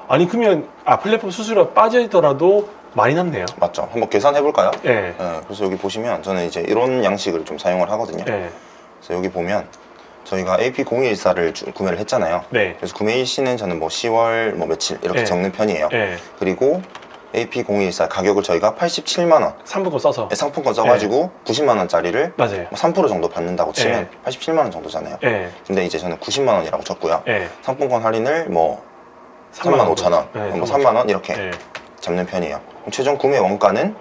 아니 그러면 플랫폼 수수료 빠지더라도 많이 남네요. 맞죠? 한번 계산해 볼까요? 예. 네, 그래서 여기 보시면 저는 이제 이런 양식을 좀 사용을 하거든요. 예. 그래서 여기 보면 저희가 AP0214를 구매를 했잖아요. 네. 그래서 구매 일시는 저는 뭐 10월 뭐 며칠 이렇게 네. 적는 편이에요. 예. 그리고 AP0214 가격을 저희가 87만 원 상품권 써서. 상품권 써가지고 90만 원짜리를 맞아요. 3% 정도 받는다고 치면 네. 87만 원 정도잖아요. 예. 근데 이제 저는 90만 원이라고 쳤고요. 예. 상품권 할인을 뭐 3만 5천 원, 네, 뭐 3만 원 이렇게 예. 잡는 편이에요. 그럼 최종 구매 원가는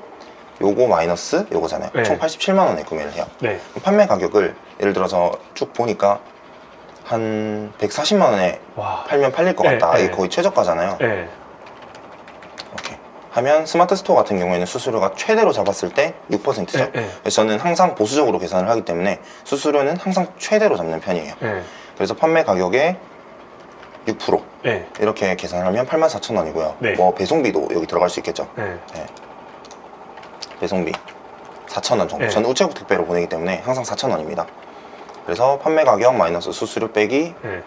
요거 마이너스 요거잖아요. 네. 총 87만 원에 구매를 해요. 네. 판매 가격을 예를 들어서 쭉 보니까 한 140만 원에 와. 팔면 팔릴 것 네, 같다. 네. 이게 거의 최저가잖아요. 예. 이렇게 하면 스마트 스토어 같은 경우에는 수수료가 최대로 잡았을 때 6%죠. 네, 네. 그래서 저는 항상 보수적으로 계산을 하기 때문에 수수료는 항상 최대로 잡는 편이에요. 예. 그래서 판매 가격의 6% 예. 이렇게 계산을 하면 84,000원이고요. 네. 뭐 배송비도 여기 들어갈 수 있겠죠. 예. 배송비 4,000원 정도. 네. 저는 우체국 택배로 보내기 때문에 항상 4,000원입니다. 그래서 판매 가격 마이너스 수수료 빼기 예.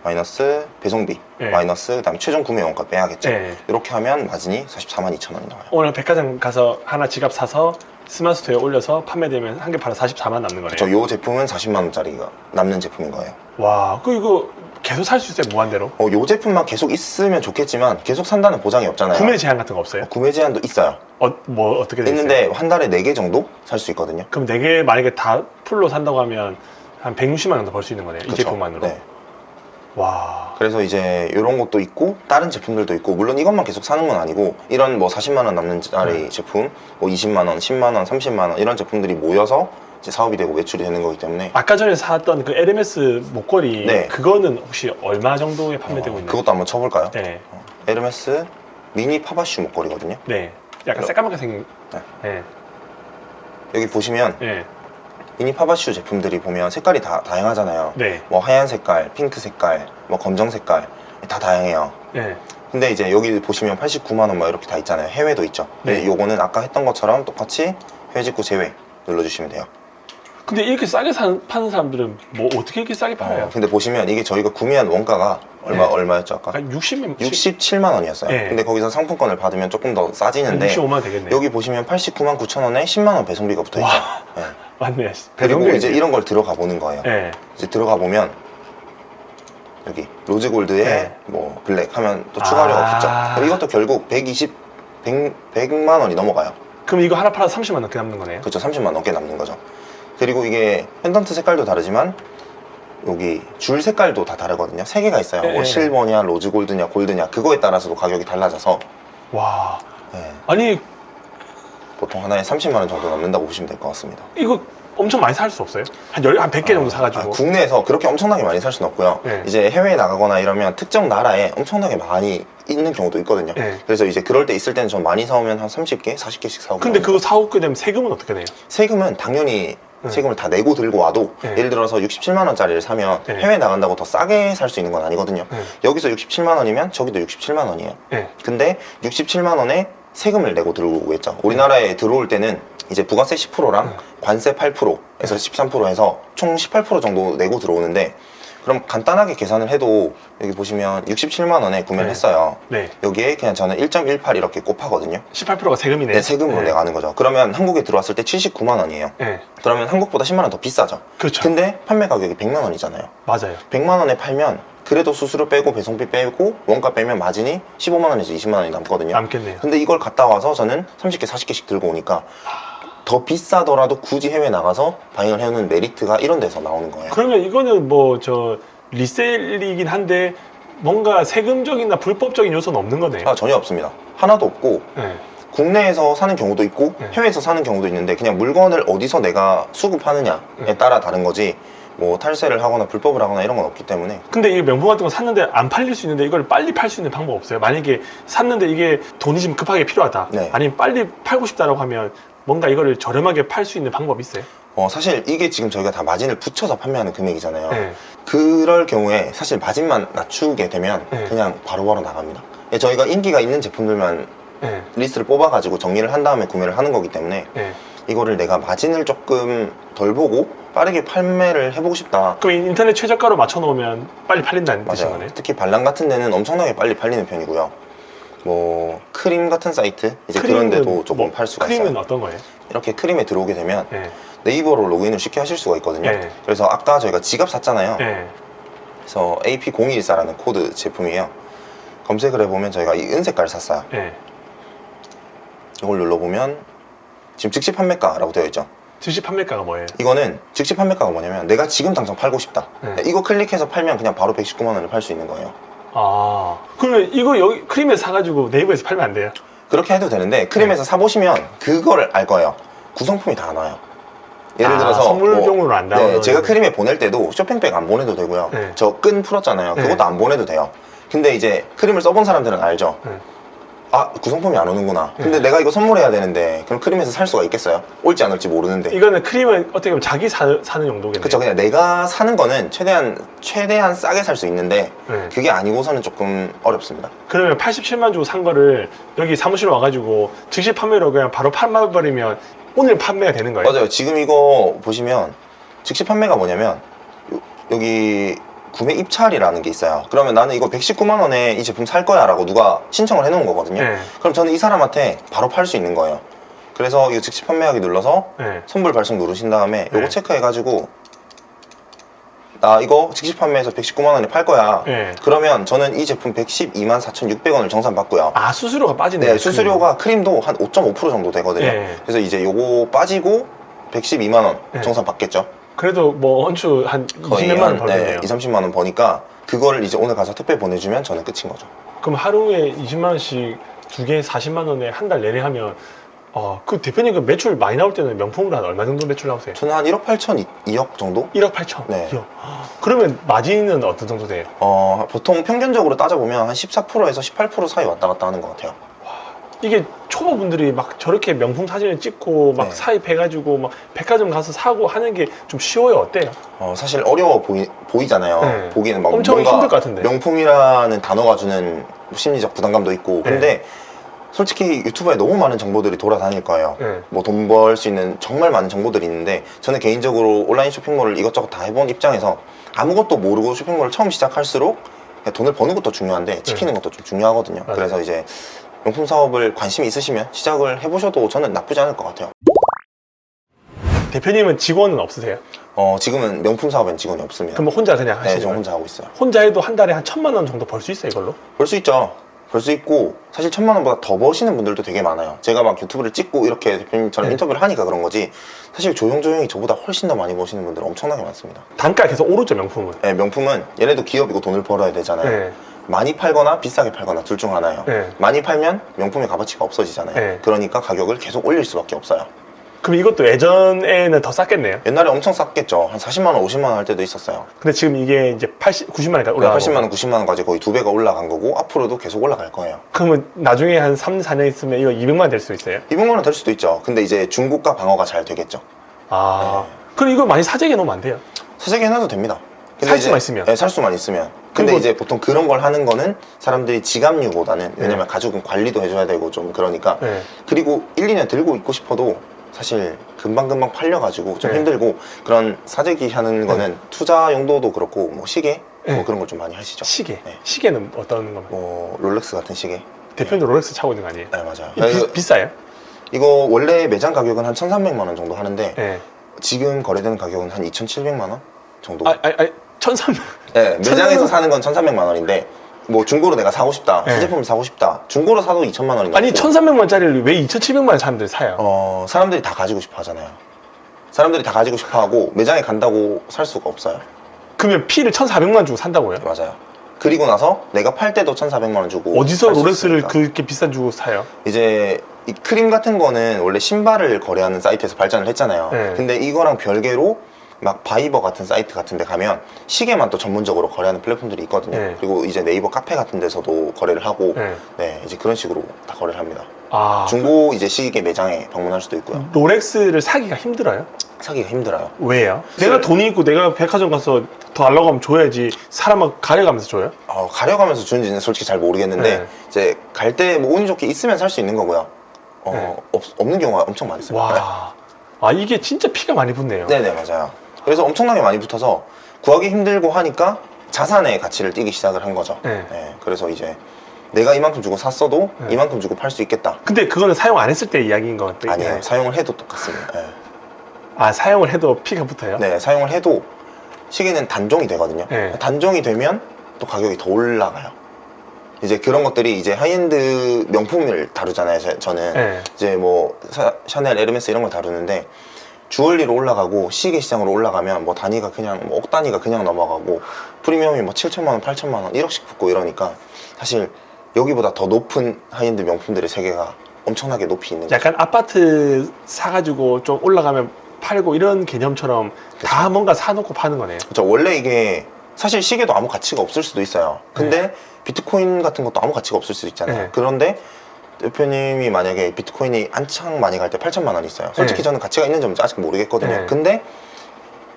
마이너스 배송비 네. 마이너스 그다음 최종 구매 원가 빼야겠죠. 네. 이렇게 하면 마진이 44만 2천 원이 나와요. 오늘 백화점 가서 하나 지갑 사서 스마트 스토어에 올려서 판매되면 한 개 팔아 44만 남는 거네요. 그렇죠. 요 제품은 40만 원짜리가 남는 제품인 거예요. 와, 이거 계속 살 수 있어요, 무한대로? 요 제품만 계속 있으면 좋겠지만 계속 산다는 보장이 없잖아요. 구매 제한 같은 거 없어요? 구매 제한도 있어요. 뭐 어떻게 돼 있어요? 있는데 한 달에 4개 정도 살 수 있거든요. 그럼 4개 만약에 다 풀로 산다고 하면 한 160만 원 정도 벌 수 있는 거네요. 이 그쵸. 제품만으로. 네. 와. 그래서 이제 이런 것도 있고 다른 제품들도 있고 물론 이것만 계속 사는 건 아니고 이런 뭐 40만 원 남는 짜리 제품 뭐 20만 원, 10만 원, 30만 원 이런 제품들이 모여서 이제 사업이 되고 매출이 되는 거기 때문에 아까 전에 사왔던 그 에르메스 목걸이 네. 그거는 혹시 얼마 정도에 판매되고 있나요? 그것도 한번 쳐볼까요? 네. 에르메스 미니 파바슈 목걸이거든요. 네. 약간 새까맣게 생긴. 네. 네. 여기 보시면 네. 미니 파바슈 제품들이 보면 색깔이 다 다양하잖아요. 네. 뭐 하얀 색깔, 핑크 색깔, 뭐 검정 색깔 다 다양해요. 네. 근데 이제 여기 보시면 89만 원 뭐 이렇게 다 있잖아요. 해외도 있죠. 네. 근데 요거는 아까 했던 것처럼 똑같이 해외 직구 제외 눌러주시면 돼요. 근데 이렇게 싸게 파는 사람들은 뭐 어떻게 이렇게 싸게 팔아요? 근데 보시면 이게 저희가 구매한 원가가 얼마였죠 아까? 한 60만 67만 원이었어요. 네. 근데 거기서 상품권을 받으면 조금 더 싸지는데 65만 원 되겠네. 여기 보시면 89만 9천 원에 10만 원 배송비가 붙어 있죠. 와. 네. 맞네. 그리고 이제 이런 걸 들어가 보는 거예요. 네. 이제 들어가 보면 여기 로즈 골드에 네. 뭐 블랙 하면 또 추가료가 아. 붙죠. 그럼 이것도 결국 100만 원이 넘어가요. 그럼 이거 하나 팔아서 30만 원 넘게 남는 거네요? 그렇죠. 30만 원 넘게 남는 거죠. 그리고 이게 펜던트 색깔도 다르지만 여기 줄 색깔도 다 다르거든요. 3개가 있어요. 네. 뭐 실버냐, 로즈 골드냐, 골드냐 그거에 따라서도 가격이 달라져서 와. 네, 아니, 보통 하나에 30만 원 정도 남는다고 보시면 될 것 같습니다. 이거 엄청 많이 살 수 없어요? 한 100개 정도 사가지고. 국내에서 그렇게 엄청나게 많이 살 수는 없고요. 네. 이제 해외에 나가거나 이러면 특정 나라에 엄청나게 많이 있는 경우도 있거든요. 네. 그래서 이제 그럴 때 있을 때는 좀 많이 사오면 한 30개, 40개씩 사오고. 근데 그거 사오게 되면 세금은 어떻게 돼요? 세금은 당연히 세금을 다 내고 들고 와도 예를 들어서 67만 원짜리를 사면 해외 나간다고 더 싸게 살 수 있는 건 아니거든요. 여기서 67만 원이면 저기도 67만 원이에요. 근데 67만 원에 세금을 내고 들고 오겠죠. 우리나라에 들어올 때는 이제 부가세 10%랑 관세 8%에서 13% 해서 총 18% 정도 내고 들어오는데, 그럼 간단하게 계산을 해도 여기 보시면 67만 원에 구매를 했어요. 여기에 그냥 저는 1.18 이렇게 곱하거든요. 18%가 세금이네요. 네, 세금으로 내가 하는 거죠. 그러면 한국에 들어왔을 때 79만 원이에요. 그러면 한국보다 10만 원 더 비싸죠. 그렇죠. 근데 판매 가격이 100만 원이잖아요. 맞아요. 100만 원에 팔면 그래도 수수료 빼고 배송비 빼고 원가 빼면 마진이 15만 원에서 20만 원이 남거든요. 남겠네요. 근데 이걸 갖다 와서 저는 30개, 40개씩 들고 오니까 더 비싸더라도 굳이 해외 나가서 바잉을 해오는 메리트가 이런 데서 나오는 거예요. 그러면 이거는 뭐 저 리셀이긴 한데 뭔가 세금적이나 불법적인 요소는 없는 거네요. 아, 전혀 없습니다. 하나도 없고 국내에서 사는 경우도 있고 해외에서 사는 경우도 있는데, 그냥 물건을 어디서 내가 수급하느냐에 따라 다른 거지 뭐 탈세를 하거나 불법을 하거나 이런 건 없기 때문에. 근데 이 명품 같은 거 샀는데 안 팔릴 수 있는데 이걸 빨리 팔 수 있는 방법 없어요? 만약에 샀는데 이게 돈이 지금 급하게 필요하다, 아니면 빨리 팔고 싶다라고 하면 뭔가 이거를 저렴하게 팔 수 있는 방법이 있어요? 사실 이게 지금 저희가 다 마진을 붙여서 판매하는 금액이잖아요. 그럴 경우에 사실 마진만 낮추게 되면 그냥 바로바로 나갑니다. 저희가 인기가 있는 제품들만 리스트를 뽑아가지고 정리를 한 다음에 구매를 하는 거기 때문에 이거를 내가 마진을 조금 덜 보고 빠르게 판매를 해보고 싶다. 그럼 인터넷 최저가로 맞춰놓으면 빨리 팔린다는 뜻인 거네요? 특히 발랑 같은 데는 엄청나게 빨리 팔리는 편이고요. 뭐 크림 같은 사이트 이제 그런 데도 조금 팔 수가 있어요. 크림은 어떤 거예요? 이렇게 크림에 들어오게 되면 네이버로 로그인을 쉽게 하실 수가 있거든요. 그래서 아까 저희가 지갑 샀잖아요. 그래서 AP014라는 코드 제품이에요. 검색을 해보면 저희가 이 은색깔을 샀어요. 이걸 눌러보면 지금 즉시 판매가라고 되어 있죠. 즉시 판매가가 뭐예요? 이거는 즉시 판매가가 뭐냐면 내가 지금 당장 팔고 싶다. 이거 클릭해서 팔면 그냥 바로 119만 원을 팔 수 있는 거예요. 아, 그러면 이거 여기 크림에서 사가지고 네이버에서 팔면 안 돼요? 그렇게 해도 되는데 크림에서 사보시면 그거를 알 거예요. 구성품이 다 나와요. 예를 들어서 선물용으로 안 나와요? 제가 크림에 보낼 때도 쇼핑백 안 보내도 되고요. 저 끈 풀었잖아요. 그것도 안 보내도 돼요. 근데 이제 크림을 써본 사람들은 알죠. 아, 구성품이 안 오는구나. 근데 내가 이거 선물해야 되는데 그럼 크림에서 살 수가 있겠어요? 올지 안 올지 모르는데. 이거는 크림은 어떻게 보면 자기 사는 용도겠네요. 그쵸. 그냥 내가 사는 거는 최대한 싸게 살 수 있는데 그게 아니고서는 조금 어렵습니다. 그러면 87만 주고 산 거를 여기 사무실에 와가지고 즉시 판매로 그냥 바로 판매버리면 오늘 판매가 되는 거예요? 맞아요. 지금 이거 보시면 즉시 판매가 뭐냐면 여기 구매 입찰이라는 게 있어요. 그러면 나는 이거 119만 원에 이 제품 살 거야 라고 누가 신청을 해놓은 거거든요. 그럼 저는 이 사람한테 바로 팔 수 있는 거예요. 그래서 이거 즉시 판매하기 눌러서 선불 발송 누르신 다음에 이거 체크해가지고 나 이거 즉시 판매해서 119만 원에 팔 거야. 그러면 저는 이 제품 112만 4,600원을 정산받고요. 아, 수수료가 빠지네요. 네, 수수료가 크림도 한 5.5% 정도 되거든요. 그래서 이제 요거 빠지고 112만 원 정산 받겠죠. 그래도 뭐 언추 한 20몇만 원 벌겠네요. 2, 30만 원 버니까 그거를 이제 오늘 가서 택배 보내주면 저는 끝인 거죠. 그럼 하루에 20만 원씩 두 개에 40만 원에 한 달 내내 하면 그 대표님 그 매출 많이 나올 때는 명품으로 한 얼마 정도 매출 나오세요? 저는 한 1억 8천, 2억 정도? 1억 8천? 네. 그러면 마진은 어떤 정도 돼요? 보통 평균적으로 따져보면 한 14%에서 18% 사이 왔다 갔다 하는 것 같아요. 이게 초보분들이 막 저렇게 명품 사진을 찍고 막 사입해가지고 막 백화점 가서 사고 하는 게 좀 쉬워요? 어때요? 사실 어려워 보이잖아요. 보기에는 막 엄청 뭔가 힘들 것 같은데. 명품이라는 단어가 주는 심리적 부담감도 있고. 근데 솔직히 유튜브에 너무 많은 정보들이 돌아다닐 거예요. 뭐 돈 벌 수 있는 정말 많은 정보들이 있는데 저는 개인적으로 온라인 쇼핑몰을 이것저것 다 해본 입장에서 아무것도 모르고 쇼핑몰을 처음 시작할수록 돈을 버는 것도 중요한데 지키는 것도 좀 중요하거든요. 맞아요. 그래서 이제 명품 사업을 관심이 있으시면 시작을 해보셔도 저는 나쁘지 않을 것 같아요. 대표님은 직원은 없으세요? 지금은 명품 사업엔 직원이 없습니다. 그럼 혼자 그냥 네, 하시는 저 거예요? 혼자 하고 있어요. 혼자 해도 한 달에 한 1,000만 원 정도 벌 수 있어요, 이걸로? 벌 수 있죠. 벌 수 있고 사실 1,000만 원보다 더 버시는 분들도 되게 많아요. 제가 막 유튜브를 찍고 이렇게 대표님처럼 인터뷰를 하니까 그런 거지 사실 조용조용히 저보다 훨씬 더 많이 버시는 분들 엄청나게 많습니다. 단가 계속 오르죠, 명품은? 네, 명품은 얘네도 기업이고 돈을 벌어야 되잖아요. 많이 팔거나 비싸게 팔거나 둘 중 하나예요. 많이 팔면 명품의 값어치가 없어지잖아요. 그러니까 가격을 계속 올릴 수밖에 없어요. 그럼 이것도 예전에는 더 쌌겠네요. 옛날에 엄청 쌌겠죠. 한 40만 원, 50만 원 할 때도 있었어요. 근데 지금 이게 이제 90만 원까지 올라가고 80만 원, 90만 원까지 거의 2배가 올라간 거고 앞으로도 계속 올라갈 거예요. 그러면 나중에 한 3, 4년 있으면 이거 200만 원 될 수 있어요? 200만 원 될 수도 있죠. 근데 이제 중고가 방어가 잘 되겠죠. 아, 그럼 이거 많이 사재기 놓으면 안 돼요? 사재기 해놔도 됩니다. 살 수만 있으면? 네, 살 수만 있으면. 근데 이제 보통 그런 걸 하는 거는 사람들이 지갑류보다는, 왜냐면 가죽은 관리도 해줘야 되고 좀 그러니까. 그리고 1, 2년 들고 있고 싶어도 사실 금방금방 팔려가지고 좀 힘들고, 그런 사재기 하는 거는 투자 용도도 그렇고 뭐 시계 뭐 그런 걸 좀 많이 하시죠. 시계? 시계는 어떤 겁니까? 뭐 롤렉스 같은 시계. 대표님도 롤렉스 차고 있는 거 아니에요? 네, 맞아요. 비싸요? 이거 원래 매장 가격은 한 1,300만 원 정도 하는데 지금 거래되는 가격은 한 2,700만 원 정도. 1,300. 네, 매장에서 사는 건 1,300만 원인데 뭐 중고로 내가 사고 싶다, 새 제품을 사고 싶다, 중고로 사도 2,000만 원인가. 아니 1,300만 원짜리를 왜 2,700만 원 사람들이 사요? 사람들이 다 가지고 싶어 하잖아요. 사람들이 다 가지고 싶어 하고 매장에 간다고 살 수가 없어요. 그러면 피를 1,400만 원 주고 산다고요? 네, 맞아요. 그리고 나서 내가 팔 때도 1,400만 원 주고. 어디서 롤렉스를 그렇게 비싼 주고 사요? 이제 이 크림 같은 거는 원래 신발을 거래하는 사이트에서 발전을 했잖아요. 근데 이거랑 별개로 막 바이버 같은 사이트 같은 데 가면 시계만 또 전문적으로 거래하는 플랫폼들이 있거든요. 그리고 이제 네이버 카페 같은 데서도 거래를 하고 이제 그런 식으로 다 거래를 합니다. 중고 이제 시계 매장에 방문할 수도 있고요. 롤렉스를 사기가 힘들어요? 사기가 힘들어요. 왜요? 내가 돈이 있고 내가 백화점 가서 더 달라고 하면 줘야지 사람을 가려가면서 줘요? 가려가면서 주는지는 솔직히 잘 모르겠는데 이제 갈 때 뭐 운이 좋게 있으면 살 수 있는 거고요. 없는 경우가 엄청 많이 있어요. 와, 이게 진짜 피가 많이 붙네요. 네네, 맞아요. 그래서 엄청나게 많이 붙어서 구하기 힘들고 하니까 자산의 가치를 띄기 시작을 한 거죠. 그래서 이제 내가 이만큼 주고 샀어도 이만큼 주고 팔 수 있겠다. 근데 그거는 사용 안 했을 때 이야기인 것 같아요. 아니에요. 사용을 해도 똑같습니다. 사용을 해도 피가 붙어요? 네, 사용을 해도 시계는 단종이 되거든요. 단종이 되면 또 가격이 더 올라가요. 이제 그런 것들이 이제 하이엔드 명품을 다루잖아요. 저는 이제 뭐 샤넬, 에르메스 이런 걸 다루는데, 주얼리로 올라가고 시계 시장으로 올라가면 뭐 단위가 그냥 뭐 억 단위가 그냥 넘어가고 프리미엄이 뭐 7천만 원, 8천만 원, 1억씩 붙고 이러니까 사실 여기보다 더 높은 하이엔드 명품들의 세계가 엄청나게 높이 있는 거죠. 약간 아파트 사가지고 좀 올라가면 팔고 이런 개념처럼 다 뭔가 사놓고 파는 거네요. 그렇죠. 원래 이게 사실 시계도 아무 가치가 없을 수도 있어요. 근데 비트코인 같은 것도 아무 가치가 없을 수도 있잖아요. 그런데 대표님이 만약에 비트코인이 한창 많이 갈 때 8천만 원 있어요. 솔직히 저는 가치가 있는지 없는지 아직 모르겠거든요. 근데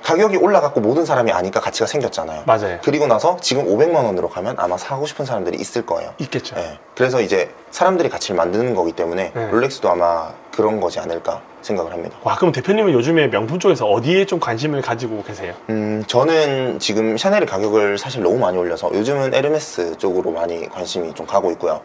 가격이 올라갔고 모든 사람이 아니까 가치가 생겼잖아요. 맞아요. 그리고 나서 지금 500만 원으로 가면 아마 사고 싶은 사람들이 있을 거예요. 있겠죠. 그래서 이제 사람들이 가치를 만드는 거기 때문에 롤렉스도 아마 그런 거지 않을까 생각을 합니다. 와, 그럼 대표님은 요즘에 명품 쪽에서 어디에 좀 관심을 가지고 계세요? 저는 지금 샤넬의 가격을 사실 너무 많이 올려서 요즘은 에르메스 쪽으로 많이 관심이 좀 가고 있고요.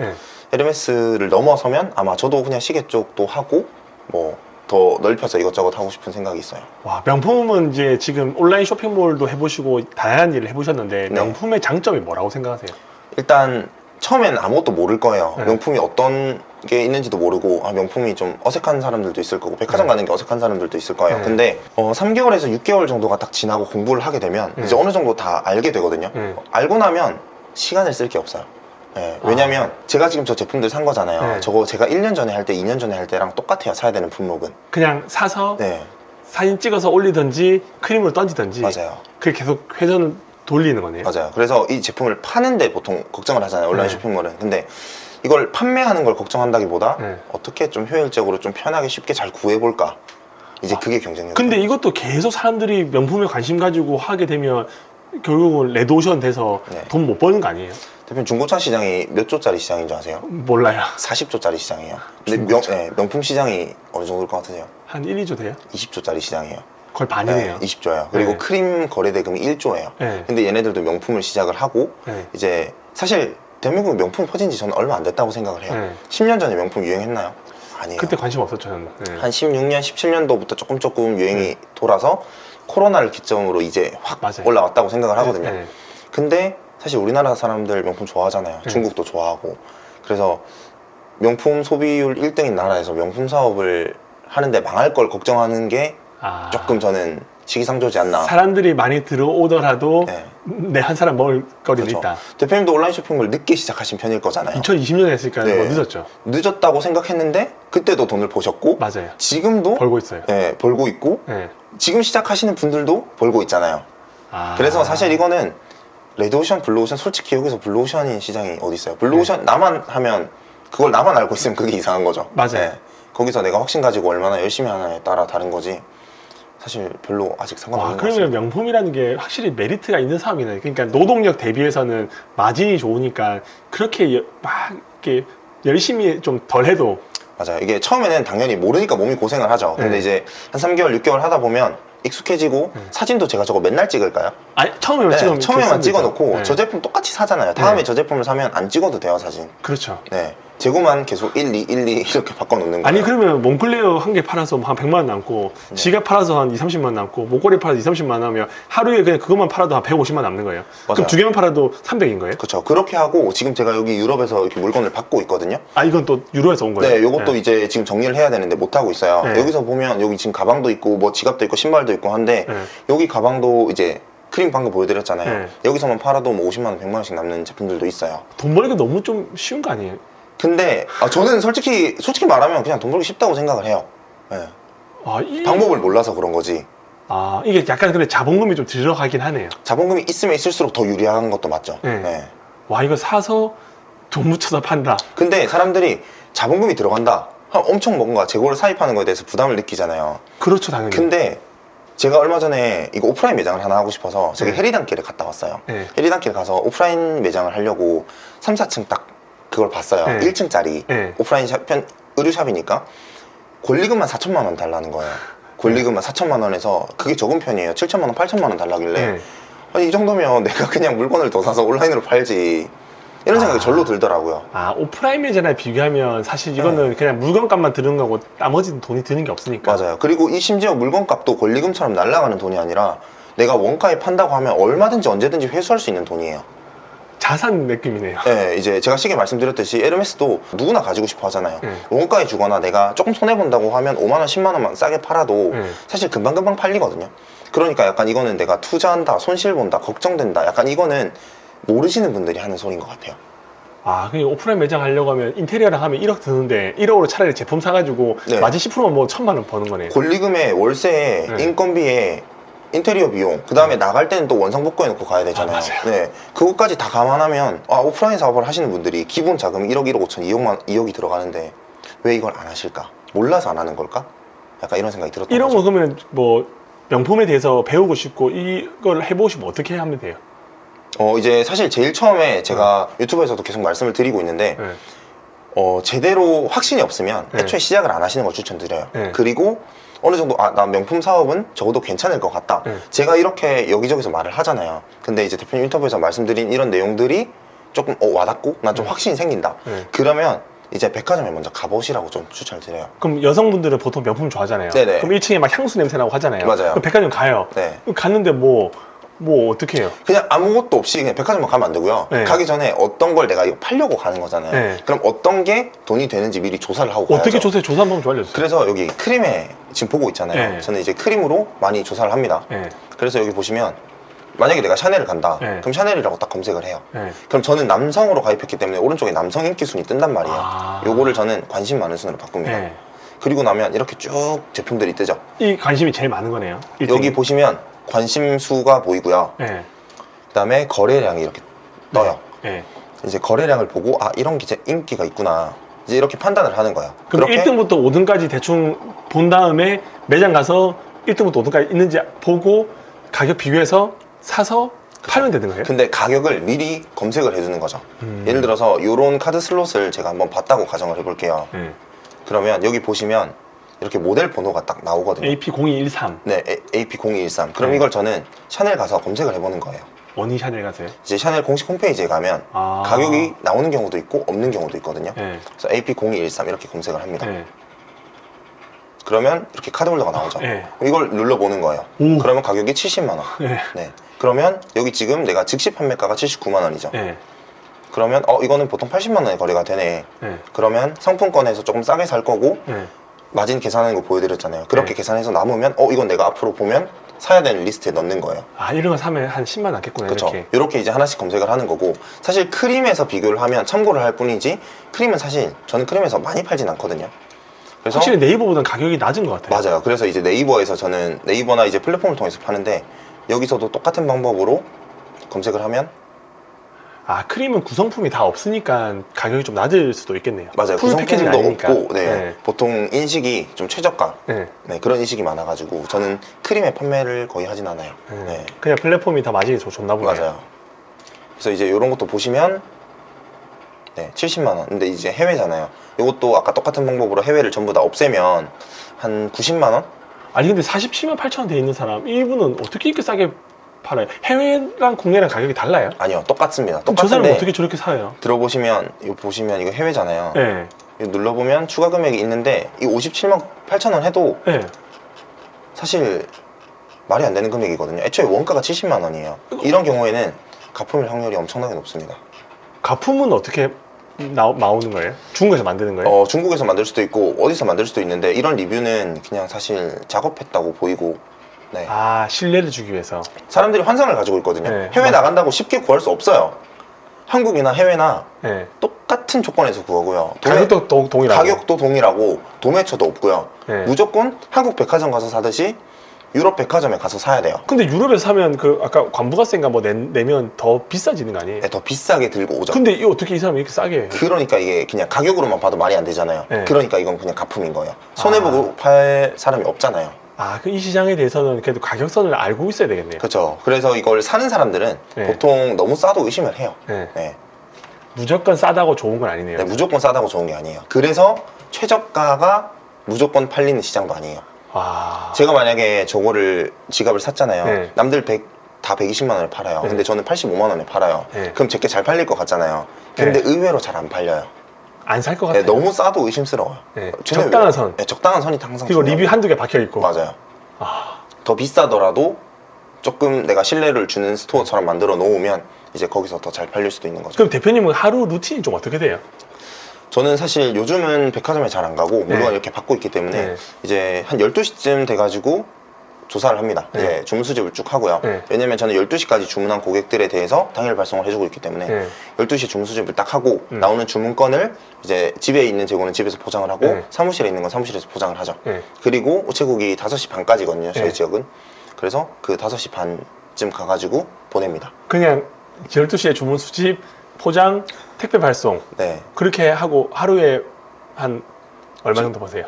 에르메스를 넘어서면 아마 저도 그냥 시계 쪽도 하고 뭐 더 넓혀서 이것저것 하고 싶은 생각이 있어요. 와, 명품은 이제 지금 온라인 쇼핑몰도 해보시고 다양한 일을 해보셨는데 명품의 장점이 뭐라고 생각하세요? 일단 처음엔 아무것도 모를 거예요. 명품이 어떤 게 있는지도 모르고 명품이 좀 어색한 사람들도 있을 거고 백화점 가는 게 어색한 사람들도 있을 거예요. 근데 3개월에서 6개월 정도가 딱 지나고 공부를 하게 되면 이제 어느 정도 다 알게 되거든요. 알고 나면 시간을 쓸 게 없어요. 왜냐면 제가 지금 저 제품들 산 거잖아요. 저거 제가 1년 전에 할 때, 2년 전에 할 때랑 똑같아요. 사야 되는 품목은. 그냥 사서 사진 찍어서 올리든지 크림을 던지든지 맞아요. 그게 계속 회전을 돌리는 거네요. 맞아요. 그래서 이 제품을 파는데 보통 걱정을 하잖아요. 온라인 쇼핑몰은. 근데 이걸 판매하는 걸 걱정한다기보다 어떻게 좀 효율적으로 좀 편하게 쉽게 잘 구해볼까. 이제 그게 경쟁력. 근데 이것도 계속 사람들이 명품에 관심 가지고 하게 되면 결국은 레드오션 돼서 돈 못 버는 거 아니에요? 대표님, 중고차 시장이 몇 조짜리 시장인 줄 아세요? 몰라요. 40조짜리 시장이에요. 근데 명품 시장이 어느 정도일 것 같으세요? 한 1, 2조 돼요? 20조짜리 시장이에요. 거의 반이네요. 20조예요. 그리고 크림 거래 대금이 1조예요. 근데 얘네들도 명품을 시작을 하고 이제 사실 대한민국 명품이 퍼진 지 저는 얼마 안 됐다고 생각을 해요. 10년 전에 명품 유행했나요? 아니에요. 그때 관심 없었죠, 저는. 한 16년, 17년도부터 조금 유행이 돌아서 코로나를 기점으로 이제 확 올라왔다고 생각을 하거든요. 근데 사실 우리나라 사람들 명품 좋아하잖아요. 중국도 좋아하고. 그래서 명품 소비율 1등인 나라에서 명품 사업을 하는데 망할 걸 걱정하는 게 조금 저는 시기상조지 않나. 사람들이 많이 들어오더라도 내 한 사람 먹을 거리는 그렇죠. 있다. 대표님도 온라인 쇼핑을 늦게 시작하신 편일 거잖아요. 2020년에 했으니까 네. 뭐 늦었죠. 늦었다고 생각했는데 그때도 돈을 버셨고 맞아요. 지금도 벌고 있어요. 네, 벌고 있고 네. 지금 시작하시는 분들도 벌고 있잖아요. 그래서 사실 이거는 레드오션, 블루오션, 솔직히 여기서 블루오션인 시장이 어디 있어요? 블루오션 나만 하면 그걸 나만 알고 있으면 그게 이상한 거죠. 맞아요. 거기서 내가 확신 가지고 얼마나 열심히 하느냐에 따라 다른 거지. 사실 별로 아직 상관없는 것 그러면 같습니다. 명품이라는 게 확실히 메리트가 있는 사업이네. 그러니까 노동력 대비해서는 마진이 좋으니까 그렇게 막 이렇게 열심히 좀 덜 해도 맞아요. 이게 처음에는 당연히 모르니까 몸이 고생을 하죠. 근데 이제 한 3개월, 6개월 하다 보면 익숙해지고 사진도 제가 저거 맨날 찍을까요? 아니 처음에만 처음에만 찍어놓고 네. 저 제품 똑같이 사잖아요. 다음에 저 제품을 사면 안 찍어도 돼요, 사진. 그렇죠. 네. 재고만 계속 1, 2, 1, 2 이렇게 바꿔놓는 거예요. 아니 그러면 몽클레어 한 개 팔아서 한 100만 원 남고 지갑 팔아서 한 2, 30만 원 남고 목걸이 팔아서 2, 30만 원 하면 하루에 그냥 그것만 팔아도 한 150만 원 남는 거예요. 맞아요. 그럼 두 개만 팔아도 300인 거예요? 그렇죠. 그렇게 하고 지금 제가 여기 유럽에서 이렇게 물건을 받고 있거든요. 아 이건 또 유로에서 온 거예요? 네, 요것도 이제 지금 정리를 해야 되는데 못하고 있어요. 네. 여기서 보면 여기 지금 가방도 있고 뭐 지갑도 있고 신발도 있고 한데 네. 여기 가방도 이제 크림 방금 보여드렸잖아요. 네. 여기서만 팔아도 뭐 50만 원, 100만 원씩 남는 제품들도 있어요. 돈 벌기 너무 좀 쉬운 거 아니에요? 근데 저는 솔직히 말하면 그냥 돈 벌기 쉽다고 생각을 해요. 네. 방법을 몰라서 그런 거지. 이게 약간 근데 자본금이 좀 들어가긴 하네요. 자본금이 있으면 있을수록 더 유리한 것도 맞죠. 네. 네. 와 이거 사서 돈 묻혀서 판다. 근데 사람들이 자본금이 들어간다. 엄청 뭔가 재고를 사입하는 거에 대해서 부담을 느끼잖아요. 그렇죠 당연히. 근데 제가 얼마 전에 이거 오프라인 매장을 하나 하고 싶어서 저기 해리단길에 갔다 왔어요. 해리단길 가서 오프라인 매장을 하려고 3, 4층 딱 그걸 봤어요. 1층짜리 오프라인 의류샵이니까 권리금만 4천만 원 달라는 거예요. 권리금만 4천만 원에서 그게 적은 편이에요. 7천만 원, 8천만 원 달라길래 아니 이 정도면 내가 그냥 물건을 더 사서 온라인으로 팔지 이런 생각이 절로 들더라고요. 오프라인 매장에 비교하면 사실 이거는 그냥 물건값만 드는 거고 나머지는 돈이 드는 게 없으니까. 맞아요. 그리고 이 심지어 물건값도 권리금처럼 날아가는 돈이 아니라 내가 원가에 판다고 하면 얼마든지 언제든지 회수할 수 있는 돈이에요. 자산 느낌이네요. 네, 이제 제가 시계 말씀드렸듯이 에르메스도 누구나 가지고 싶어 하잖아요. 원가에 주거나 내가 조금 손해본다고 하면 5만 원, 10만 원만 싸게 팔아도 사실 금방금방 팔리거든요. 그러니까 약간 이거는 내가 투자한다, 손실 본다, 걱정된다. 약간 이거는 모르시는 분들이 하는 소리인 것 같아요. 그러니까 오프라인 매장 하려고 하면 인테리어랑 하면 1억 드는데 1억으로 차라리 제품 사가지고 마진 10%만 뭐 1,000만 원 버는 거네요. 권리금에 월세에 인건비에 인테리어 비용, 그 다음에 나갈 때는 또 원상복구해 놓고 가야 되잖아요. 네, 그것까지 다 감안하면 오프라인 사업을 하시는 분들이 기본 자금이 1억, 1억 5천, 2억이 들어가는데 왜 이걸 안 하실까? 몰라서 안 하는 걸까? 약간 이런 생각이 들었던 이런 거죠. 거 그러면 뭐 명품에 대해서 배우고 싶고 이걸 해보고 싶으면 어떻게 하면 돼요? 이제 사실 제일 처음에 제가 유튜브에서도 계속 말씀을 드리고 있는데 제대로 확신이 없으면 애초에 시작을 안 하시는 걸 추천드려요. 그리고 어느 정도 나 명품 사업은 적어도 괜찮을 것 같다. 제가 이렇게 여기저기서 말을 하잖아요. 근데 이제 대표님 인터뷰에서 말씀드린 이런 내용들이 조금 와닿고 난 좀 확신이 생긴다. 그러면 이제 백화점에 먼저 가보시라고 좀 추천을 드려요. 그럼 여성분들은 보통 명품 좋아하잖아요. 네네. 그럼 1층에 막 향수 냄새 나고 하잖아요. 맞아요. 그럼 백화점 가요. 네. 그럼 갔는데 뭐 어떻게 해요? 그냥 아무것도 없이 그냥 백화점만 가면 안 되고요. 가기 전에 어떤 걸 내가 이거 팔려고 가는 거잖아요. 그럼 어떤 게 돈이 되는지 미리 조사를 하고 가야죠. 어떻게 조사 한번 좀 알려주세요. 그래서 여기 크림에 지금 보고 있잖아요. 저는 이제 크림으로 많이 조사를 합니다. 그래서 여기 보시면 만약에 내가 샤넬을 간다. 그럼 샤넬이라고 딱 검색을 해요. 그럼 저는 남성으로 가입했기 때문에 오른쪽에 남성 인기 순위 뜬단 말이에요. 요거를 저는 관심 많은 순으로 바꿉니다. 그리고 나면 이렇게 쭉 제품들이 뜨죠. 이 관심이 제일 많은 거네요. 1등이. 여기 보시면 관심 수가 보이고요. 그 다음에 거래량이 이렇게 떠요. 이제 거래량을 보고 이런 게 인기가 있구나. 이제 이렇게 판단을 하는 거예요. 그럼 1등부터 5등까지 대충 본 다음에 매장 가서 1등부터 5등까지 있는지 보고 가격 비교해서 사서 팔면 되는 거예요? 근데 가격을 미리 검색을 해두는 거죠. 예를 들어서 이런 카드 슬롯을 제가 한번 봤다고 가정을 해볼게요. 그러면 여기 보시면 이렇게 모델 번호가 딱 나오거든요. AP0213. 네, AP0213. 그럼 이걸 저는 샤넬 가서 검색을 해보는 거예요. 어디 샤넬 가세요? 이제 샤넬 공식 홈페이지에 가면 가격이 나오는 경우도 있고 없는 경우도 있거든요. 그래서 AP0213 이렇게 검색을 합니다. 그러면 이렇게 카드홀더가 나오죠. 이걸 눌러보는 거예요. 그러면 가격이 70만 원. 네. 그러면 여기 지금 내가 즉시 판매가가 79만 원이죠. 그러면 이거는 보통 80만 원에 거래가 되네. 그러면 상품권에서 조금 싸게 살 거고 마진 계산하는 거 보여드렸잖아요. 그렇게 계산해서 남으면 이건 내가 앞으로 보면 사야 되는 리스트에 넣는 거예요. 아, 이런 거 사면 한 10만 남겠구나. 그렇죠. 이렇게 이제 하나씩 검색을 하는 거고, 사실 크림에서 비교를 하면 참고를 할 뿐이지, 크림은 사실 저는 크림에서 많이 팔진 않거든요. 그래서 확실히 네이버보다는 가격이 낮은 것 같아요. 맞아요. 그래서 이제 네이버에서 저는 네이버나 이제 플랫폼을 통해서 파는데, 여기서도 똑같은 방법으로 검색을 하면, 아, 크림은 구성품이 다 없으니까 가격이 좀 낮을 수도 있겠네요. 맞아요. 풀 패키지가 구성품도 아니니까. 없고, 네. 보통 인식이 좀 최저가, 네. 그런 인식이 많아가지고 저는 크림의 판매를 거의 하진 않아요. 네. 그냥 플랫폼이 다 마진이 좋나 보네요. 맞아요. 그래서 이제 이런 것도 보시면 70만 원. 근데 이제 해외잖아요. 이것도 아까 똑같은 방법으로 해외를 전부 다 없애면 한 90만 원? 아니 근데 47만 8천 원 돼 있는 사람 이분은 어떻게 이렇게 싸게 팔아요? 해외랑 국내랑 가격이 달라요? 아니요, 똑같습니다. 저 사람은 똑같은데 어떻게 저렇게 사요? 들어보시면 이거 보시면 이거 해외잖아요. 네. 이거 눌러보면 추가 금액이 있는데 이 57만 8천 원 해도 네. 사실 말이 안 되는 금액이거든요. 애초에 원가가 70만 원이에요. 이런 경우에는 가품일 확률이 엄청나게 높습니다. 가품은 어떻게 나오는 거예요? 중국에서 만드는 거예요? 중국에서 만들 수도 있고 어디서 만들 수도 있는데, 이런 리뷰는 그냥 사실 작업했다고 보이고, 네. 아, 신뢰를 주기 위해서. 사람들이 환상을 가지고 있거든요. 네. 해외 나간다고 쉽게 구할 수 없어요. 한국이나 해외나 네. 똑같은 조건에서 구하고요. 가격도 동일하고. 가격도 동일하고 도매처도 없고요. 네. 무조건 한국 백화점 가서 사듯이 유럽 백화점에 가서 사야 돼요. 근데 유럽에서 사면 그 아까 관부가세인가 뭐 내면 더 비싸지는 거 아니에요? 네, 더 비싸게 들고 오죠. 근데 이 어떻게 이 사람이 이렇게 싸게 해요? 그러니까 이게 그냥 가격으로만 봐도 말이 안 되잖아요. 네. 그러니까 이건 그냥 가품인 거예요. 손해보고 팔 사람이 없잖아요. 아, 그 이 시장에 대해서는 그래도 가격선을 알고 있어야 되겠네요. 그렇죠. 그래서 이걸 사는 사람들은 네. 보통 너무 싸도 의심을 해요. 네. 네. 무조건 싸다고 좋은 건 아니네요. 네, 무조건 싸다고 좋은 게 아니에요. 그래서 최저가가 무조건 팔리는 시장도 아니에요. 아, 제가 만약에 저거를 지갑을 샀잖아요. 네. 남들 다 120만 원에 팔아요. 네. 근데 저는 85만 원에 팔아요. 네. 그럼 제게 잘 팔릴 것 같잖아요. 근데 의외로 잘 안 팔려요. 안 살 것 네, 같아요. 너무 싸도 의심스러워요. 네. 쟤네 적당한 왜- 선. 네, 적당한 선이 항상 그리고 중요해요. 리뷰 한두 개 박혀 있고. 맞아요. 아, 더 비싸더라도 조금 내가 신뢰를 주는 스토어처럼 만들어 놓으면 이제 거기서 더 잘 팔릴 수도 있는 거죠. 그럼 대표님은 하루 루틴이 좀 어떻게 돼요? 저는 사실 요즘은 백화점에 잘 안 가고 물건 네. 이렇게 받고 있기 때문에 네. 이제 한 12시쯤 돼가지고 조사를 합니다. 네. 이제 주문 수집을 쭉 하고요. 네. 왜냐면 저는 12시까지 주문한 고객들에 대해서 당일 발송을 해주고 있기 때문에 네. 12시에 주문 수집을 딱 하고 나오는 주문건을 이제 집에 있는 재고는 집에서 포장을 하고 네. 사무실에 있는 건 사무실에서 포장을 하죠. 네. 그리고 우체국이 5시 반까지거든요. 저희 네. 지역은. 그래서 그 5시 반쯤 가가지고 보냅니다. 그냥 12시에 주문 수집, 포장, 택배 발송 네. 그렇게 하고 하루에 한 얼마 정도 버세요?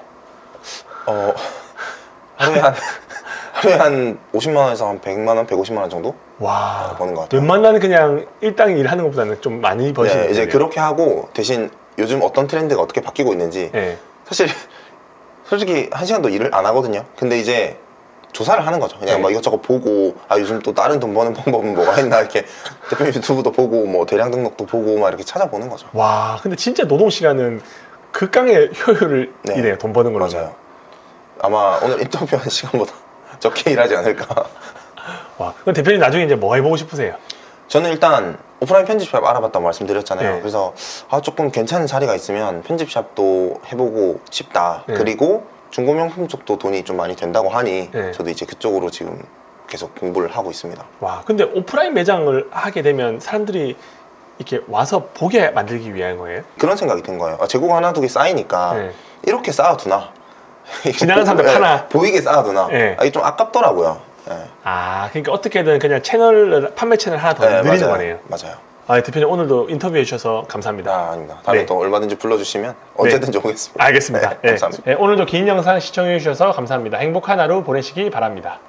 하루에 한 50만 원에서 한 100만 원, 150만 원 정도 와, 버는 것 같아요. 웬만하면 그냥 일당 일하는 것보다는 좀 많이 버시는 네, 이제 거예요. 그렇게 하고 대신 요즘 어떤 트렌드가 어떻게 바뀌고 있는지 네. 사실 솔직히 1시간도 일을 안 하거든요. 근데 이제 조사를 하는 거죠. 그냥 네. 막 이것저것 보고 요즘 또 다른 돈 버는 방법은 뭐가 있나 이렇게 대표님 유튜브도 보고 뭐 대량 등록도 보고 막 이렇게 찾아보는 거죠. 와, 근데 진짜 노동 시간은 극강의 효율을 네. 이래요. 돈 버는 걸로. 맞아요. 아마 오늘 인터뷰하는 시간보다 적게 일하지 않을까. 와, 그럼 대표님 나중에 이제 뭐 해보고 싶으세요? 저는 일단 오프라인 편집샵 알아봤다고 말씀드렸잖아요. 네. 그래서 조금 괜찮은 자리가 있으면 편집샵도 해보고 싶다. 네. 그리고 중고명품 쪽도 돈이 좀 많이 된다고 하니 네. 저도 이제 그쪽으로 지금 계속 공부를 하고 있습니다. 와, 근데 오프라인 매장을 하게 되면 사람들이 이렇게 와서 보게 만들기 위한 거예요? 그런 생각이 든 거예요. 재고가 하나 두 개 쌓이니까 네. 이렇게 쌓아두나. 지나가는 사람들 하나. 보이게 쌓아두나. 네. 이게 좀 아깝더라고요. 네. 아, 그러니까 어떻게든 그냥 판매 채널 하나 더 네, 늘리는 맞아요. 거네요. 맞아요. 대표님 오늘도 인터뷰해 주셔서 감사합니다. 아닙니다. 다음에 네. 또 얼마든지 불러주시면 언제든지 오겠습니다. 알겠습니다. 네, 감사합니다. 오늘도 긴 영상 시청해 주셔서 감사합니다. 행복한 하루 보내시기 바랍니다.